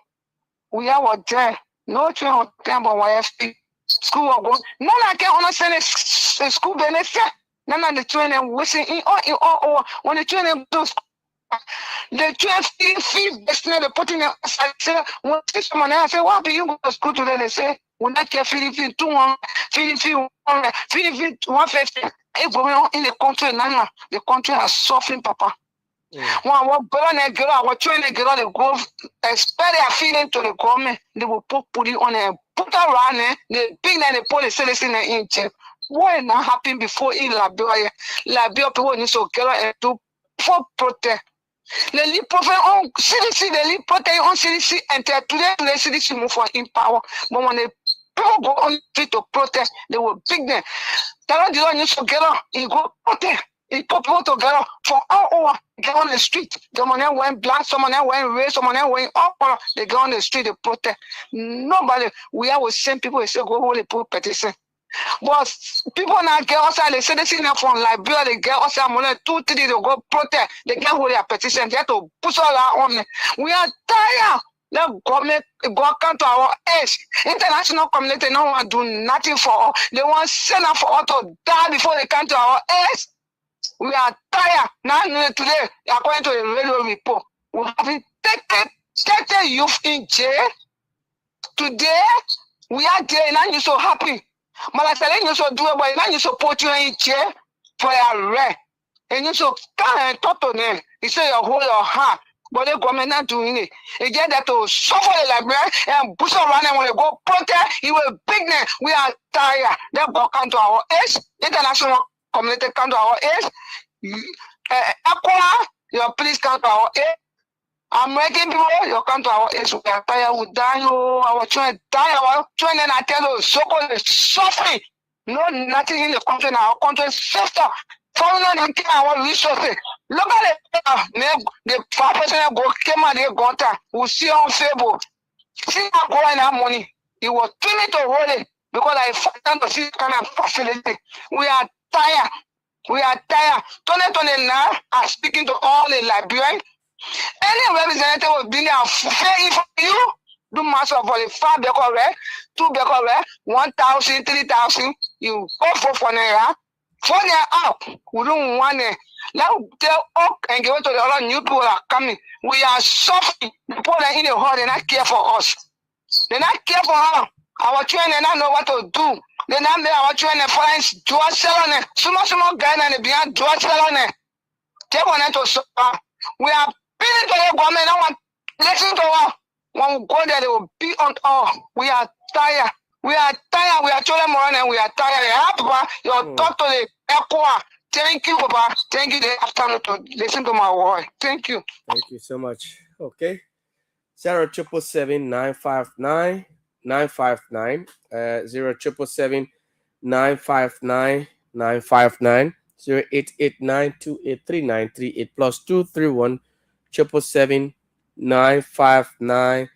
we are there. No train on time about YFE. School will go. None I can understand the school benefit. None of the train and wishing in all when the train and do school. The 12 fee destiny they put in. I say, when someone else say, why do you go to school today? They say, when I care Philippine 200, Philippine 150. It's going on in the country now. The country has suffering, Papa. When I was born a girl, I was trying to get on the go, expect their feeling to the government. They will put it on a put around it. They bring them the police in the inch. What not happen before in Liberia? Liberia people need to get and do for protect. The LIB prophet on CDC, the LIB protect on CDC, and today the CDC move for in power. But when the people go on to protest, they will pick them. Tell the one you to get on, he go protest. He put people together for all over. Get on the street. Someone else went black, someone else went red, someone else went all over. They go on the street, they protest. Nobody, we are with same people, they say go hold the petition. But people now get outside, they say they see them from Liberia, they get outside more than 2, 3 days to go protest. They get hold their petition, they have to push all that on them. We are tired. Let government go come to our edge. International community no want to do nothing for us. They want to send us for us to die before they come to our edge. We are tired. Now today, according to the radio report, we have been taken youth in jail. Today, we are there and I'm so happy. But I said, you so do it, but now you so put you in jail for your rent. And you so come and talk to them. You say you hold your hand, but the government not doing it. It's just that to suffer the library and push around and when they go protest, it will big them. We are tired. They go come to our age. International community come to our age. Aqua, your police come to our age. American people, you come to our age, we are tired, we die, our children die, our children, I tell you, so-called suffering. No, nothing in the country now, our country is sister. Foreign and our resources. Look at it, the 5% go came out, they got that. We see on Facebook. See how going that money. It was 20 to roll it because I found to see kind of facility. We are tired. We are tired. Tony now are speaking to all the Liberians. Any representative will be there fair for you. Do master for the 5 becor, 2 becor, 1,000, 3,000. You go for naira. For their up, we don't want it. Now tell up and give it to the other new people that are coming. We are suffering. The people that are in the hall, they not care for us. They not care for her. Our children, they not know what to do. They not make our children find dual selling. Small guy and they behind dual selling. They want to suffer. We are appealing to the government. I want listen to us. When we go there, they will be on all. We are tired. We are tired. We are children more and we are tired. Papa, your talk to the Equa. Thank you, Papa. Thank you the afternoon to listen to my word. Thank you. Thank you so much. Okay. 0777 959 959 0777 959 959 0889 283 plus 231 777 959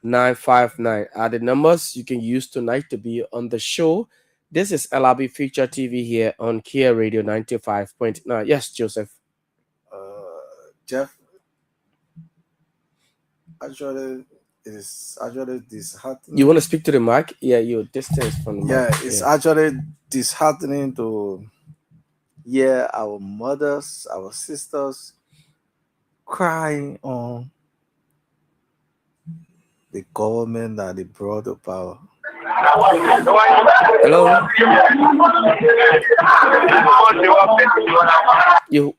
959 are the numbers you can use tonight to be on the show. This is LIB Future TV here on Kia Radio 95.9. Yes, Joseph. Jeff, actually, it is actually disheartening. You want to speak to the mic? Yeah, your distance from the mic. Yeah, it's actually disheartening to hear our mothers, our sisters crying on the government that they brought to power. Hello.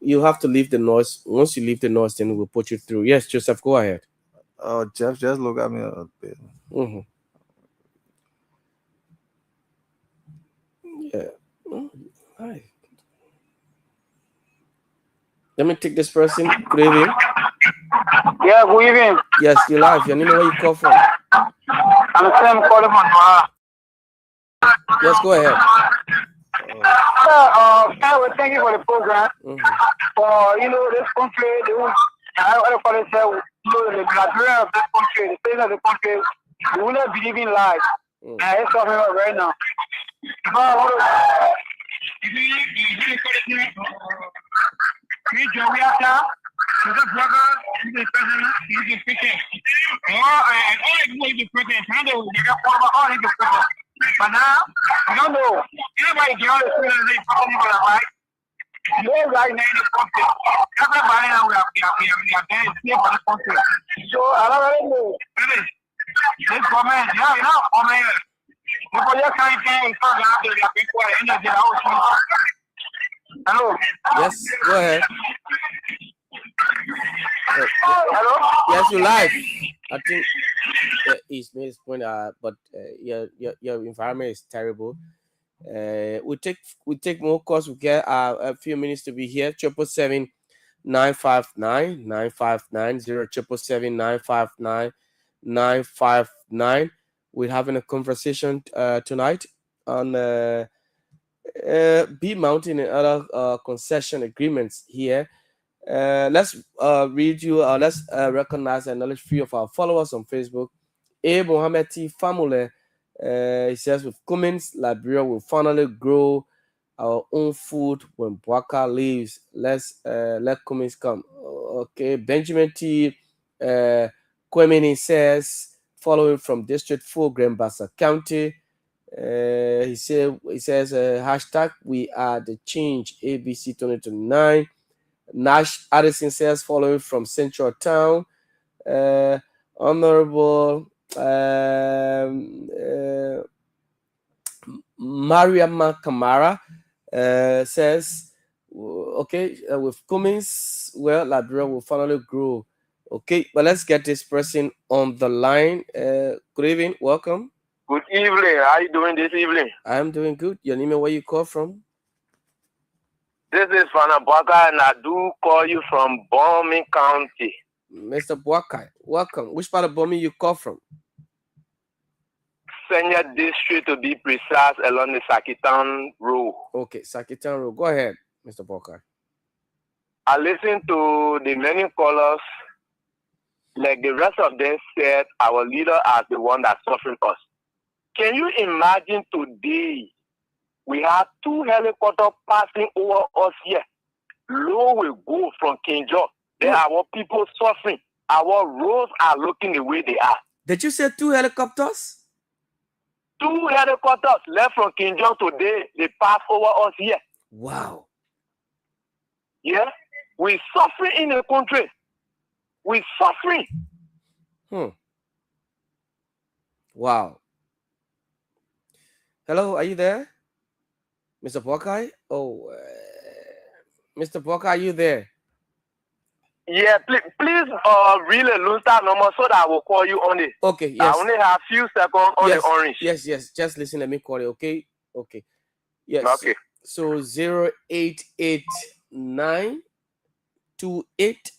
You have to leave the noise. Once you leave the noise, then we'll put you through. Yes, Joseph, go ahead. Oh, Jeff, just look at me a bit. Mm-hmm. Yeah. Hi. Let me take this person. Good evening. Yeah, good evening. Yes, you're live. Your name and where you call from? I'm Sam calling from Noah. Yes, go ahead. Thank you for the program. For this country, I want to call it the Liberian of this country, the president of the country, we will not believe in lies. And it's something right now. But now, I don't know. Anybody get on the street and they follow me right? No right now in the country. Everybody now we are getting safe for the country. So I don't know. This government, comment. People just can't say it's not going to be people at the end of the house. Hello. Yes, go ahead. Hello. Yes, you're live. I think he's made his point, but your environment is terrible. We take more calls. We get a few minutes to be here. 777 959 959 0777 959 959. We're having a conversation tonight on B Mountain and other concession agreements here. Let's read you. Let's recognize and acknowledge few of our followers on Facebook. A Mohammed T. Famule, he says, with Cummins, Liberia will finally grow our own food when Bwaka leaves. Let's let Cummins come. Okay. Benjamin T. Kwemini says, following from District 4, Grambassa County. He says hashtag we are the change ABC 2029. Nash Addison says, following from Central Town. Honorable Mariama Kamara says, okay, with Cummins, well, Liberia will finally grow. Okay, but let's get this person on the line. Good evening, welcome. Good evening. How are you doing this evening? I'm doing good. Your name and where you call from? This is Fana Bwaka, and I do call you from Bombing County. Mr. Bwaka, welcome. Which part of Bombing you call from? Senior District, to be precise, along the Sakitan Road. Okay, Sakitan Road. Go ahead, Mr. Bwaka. I listened to the many callers. Like the rest of them said, our leader is the one that's suffering us. Can you imagine today? We have 2 helicopters passing over us here. Low will go from King George. There are our people suffering. Our roads are looking the way they are. Did you say 2 helicopters? 2 helicopters left from King George today. They pass over us here. Wow. Yeah? We're suffering in the country. We're suffering. Wow. Hello, are you there? Mr. Bwaka? Oh, Mr. Bwaka, are you there? Yeah, please really lose that number so that I will call you on it. Okay, yes. I only have a few seconds on the orange. Yes. Just listen, let me call you, okay? Okay. Yes. Okay. So 0889 28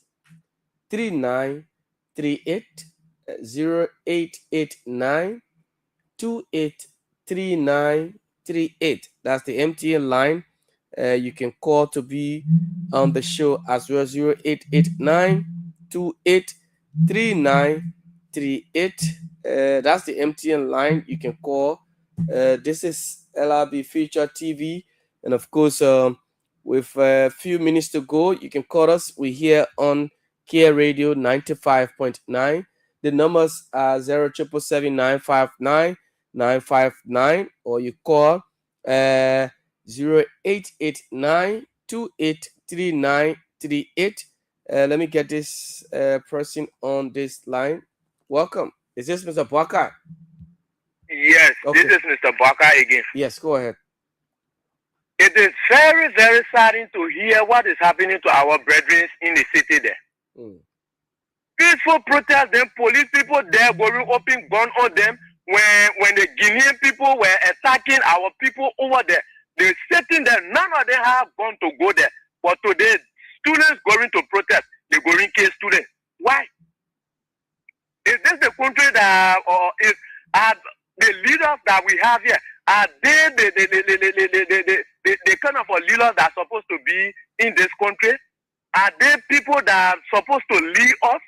3938 0889 28 3938. That's the MTN line. You can call to be on the show as well. 0889 28 3938. That's the MTN line. You can call. This is LIB Future TV, and of course, with a few minutes to go, you can call us. We're here on Care Radio 95.9. The numbers are 0777 959 959, or you call 0889 283938. Let me get this person on this line. Welcome. Is this Mr. Bwaka? Yes, Okay. this is Mr. Baka again. Yes, go ahead. It is very, very saddening to hear what is happening to our brethren in the city there. Peaceful protest, then police people there going open gun on them when the Guinean people were attacking our people over there. They're sitting there, none of them have gone to go there. But today, students going to protest, they're going to kill students. Why? Is this the country that, or is the leaders that we have here, are they the kind of leaders that are supposed to be in this country? Are they people that are supposed to lead us?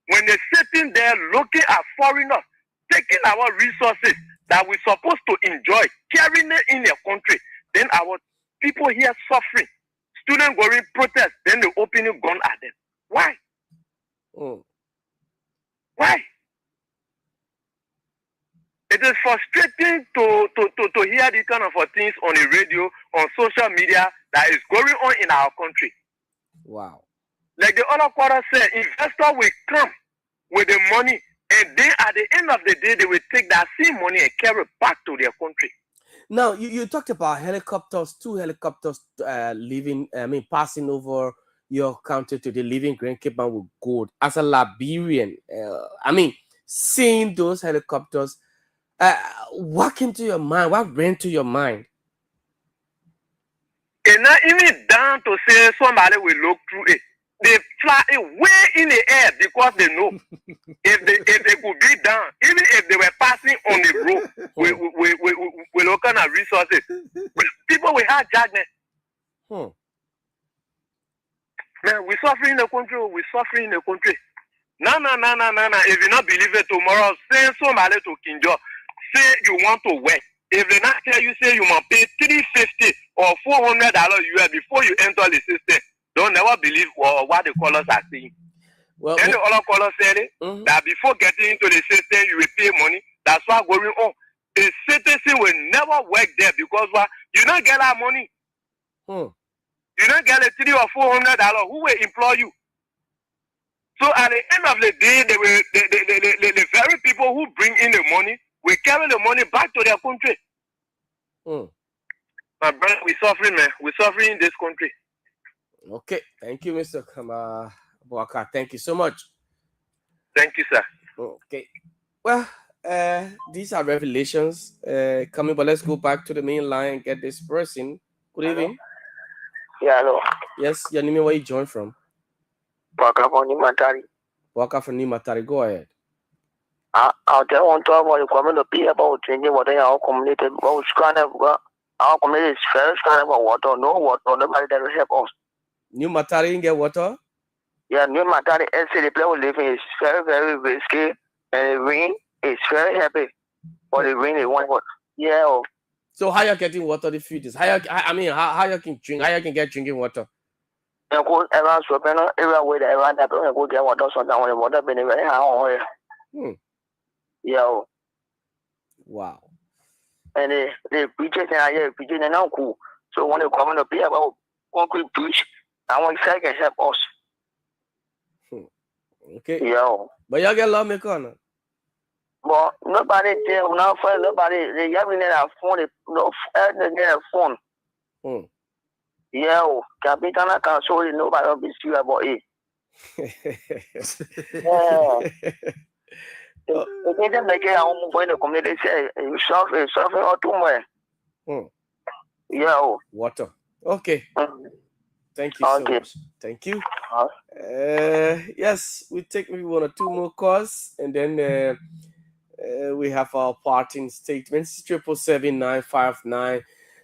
When they're sitting there looking at foreigners, taking our resources that we're supposed to enjoy, carrying it in their country, then our people here suffering. Students going protest, then they opening gun at them. Why? Why? It is frustrating to hear these kind of things on the radio, on social media that is going on in our country. Wow. Like the other quarter said, investors will come with the money, and then at the end of the day, they will take that same money and carry it back to their country. Now, you talked about helicopters, 2 helicopters passing over your country today, leaving Grand Cape Man with gold. As a Liberian, seeing those helicopters, what came to your mind? What ran to your mind? It's not even down to say somebody will look through it. They fly it way in the air because they know if they could be down, even if they were passing on the road with all kind of resources, people will hijack them. Man, we're suffering in the country. We're suffering in the country. No. If you not believe it tomorrow, send somebody to Kinjo. Say you want to work. If they not tell you, say you must pay $350 or $400 US before you enter the system. Don't never believe what the callers are saying. Well, then the other callers said it, that before getting into the system, you will pay money. That's what's going on. The citizen will never work there because you don't get that money. You don't get a $300 or $400. Who will employ you? So at the end of the day, the very people who bring in the money will carry the money back to their country. My brother, we're suffering, man. We're suffering in this country. Okay, thank you, Mr. Bwaka. Thank you so much. Thank you, sir. Okay. Well, these are revelations coming, but let's go back to the main line and get this person. Good evening. Yeah, hello. Yes, your name and where you joined from? Waka from Nimatari. Waka from Nimatari. Go ahead. I just want to talk about the community about drinking water in our community. Our community is very strong about water. No water, nobody that will help us. New Matari didn't get water? Yeah, New Matari, the place we live in is very, very risky. And the rain is very heavy. But the rain is one water. Yeah. So how you getting water the few days? How you can drink? How you can get drinking water? You go around Sopena, everywhere around that, you go get water sometimes when the water been very high. Yeah. Wow. And the preachers are here, preaching and now cool. So when they come on the be about concrete bridge, I want to can help us. Okay. Yeah. But y'all get lawmaker. But nobody there, now for nobody, they have in their phone, no, their phone. Yeah, Capitana can show you nobody will be sure about it. They just make it home when the community say you suffering or too much. Yeah. Water. Okay. Thank you so much. Thank you. Yes, we take maybe 1 or 2 more calls, and then we have our parting statements. 777-959-959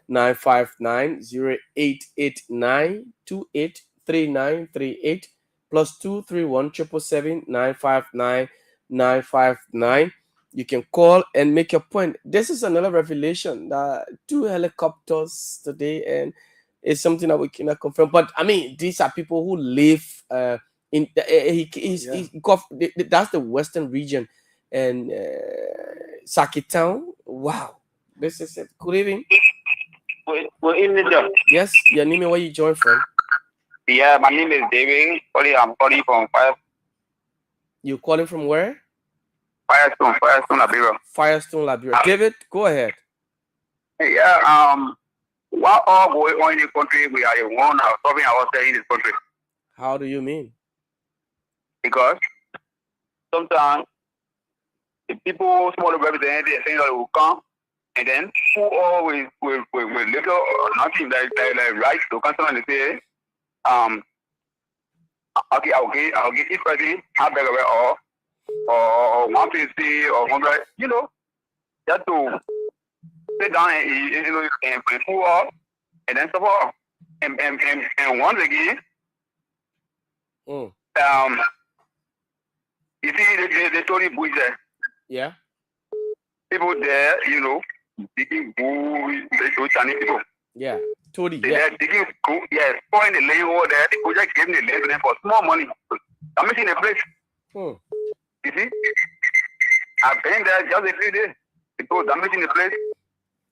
0889-283938 +231 777-959-959. You can call and make your point. This is another revelation that 2 helicopters today, and it's something that we cannot confirm. But I mean, these are people who live in that's the western region, and Saki Town. Wow, this is it. Good evening. Good evening, John. Yes, your name and where you join from? Yeah, my name is David. I'm calling from 5. You calling from where? Firestone, Liberia. Firestone, Liberia. David, go ahead. Yeah, what all going on in the country, we are the one solving ourselves in this country. How do you mean? Because sometimes the people, small representatives, saying that they will come, and then who always with little or nothing like right to come and say, okay, I'll get each person half better or 150 or 100, you know, just to sit down and pull up and then support. And once again, you see the Tory Bush there. Yeah. People there, you know, digging bush, those Chinese people. Yeah. Tory, They're digging, pouring the land over there. The project gave them the land to them for small money. I'm missing a place. You see? I've been there just a few days. Because I'm missing the place.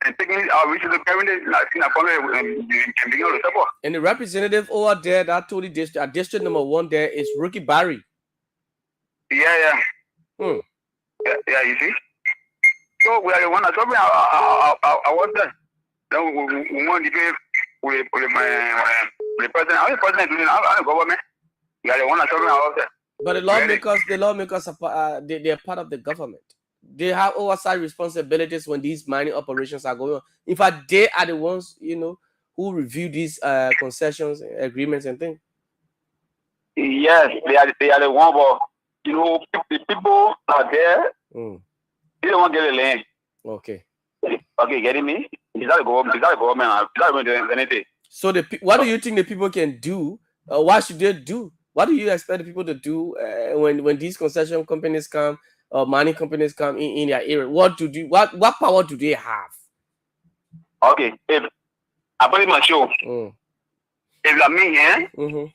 And taking our reaches to carry it, like, and begin to support. And the representative over there, that Tory district, district number 1 there is Ricky Barry. Yeah. Yeah, you see? So we are the one that's talking. I was there. Then we want to debate with the president. I'm the president doing I'm the government. We are the one that's talking about there. But the lawmakers are they're part of the government. They have oversight responsibilities when these mining operations are going on. In fact, they are the ones, you know, who review these concessions, agreements, and things. Yes, they are the one, but you know, the people are there. They don't want to get the land. Okay. Okay, getting me? Is that the government? Is that the government? Is that the government anything? So what do you think the people can do? What should they do? What do you expect the people to do when these concession companies come, mining companies come in their area? What power do they have? Okay, if I put it in my show, if like me,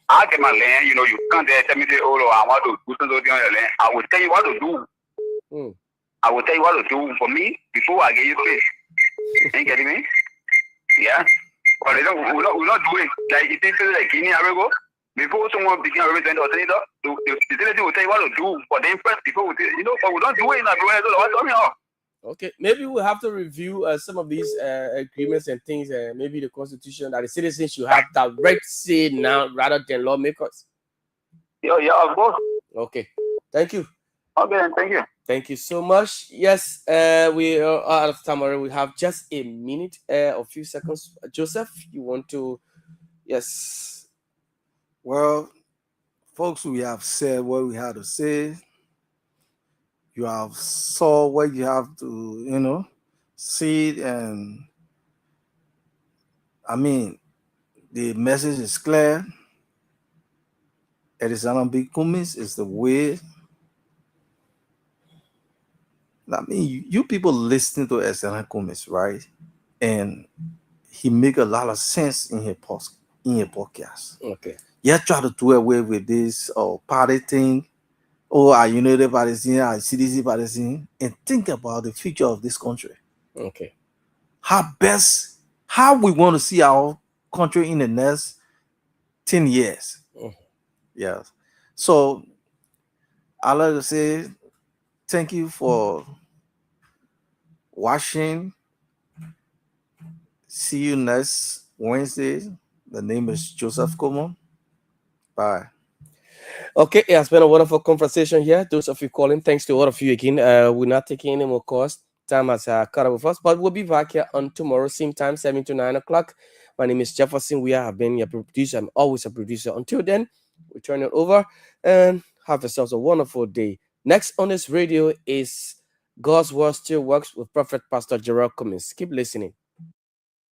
I get my land, you know, you come there, tell me, say, oh, I want to do something on your land. I will tell you what to do. I will tell you what to do for me before I get you paid. You getting me? Yeah. But we're not doing like it is like Guinea Arago. Before someone begin a representative or senator, the senator will tell you what to do for them first before we know, but we don't do it in everywhere. What's coming on? Okay, maybe we'll have to review some of these agreements and things, maybe the constitution that the citizens should have direct say now rather than lawmakers. Yeah, of course. Okay, thank you. Okay, thank you. Thank you so much. Yes, we are out of time already. We have just a minute, a few seconds. Joseph, you want to? Yes. Well, folks, we have said what we had to say. You have saw what you have to, see, and I mean, the message is clear. Alexander B. Cummings is the way. I mean, you people listening to Alexander Cummings, right? And he make a lot of sense in his podcast. Okay. You try to do away with this party thing. Are United Palestinian, are CDC Palestinian, and think about the future of this country. Okay. How we want to see our country in the next 10 years. Yeah. So I'd like to say thank you for watching. See you next Wednesday. The name is Joseph Como. Bye. Okay, it has been a wonderful conversation here. Those of you calling, thanks to all of you again. We're not taking any more calls. Time has caught up with us, but we'll be back here on tomorrow, same time, 7 to 9 o'clock. My name is Jefferson. We have been your producer. I'm always a producer. Until then, we turn it over and have yourselves a wonderful day. Next on this radio is God's Word Still Works with Prophet Pastor Gerald Cummings. Keep listening.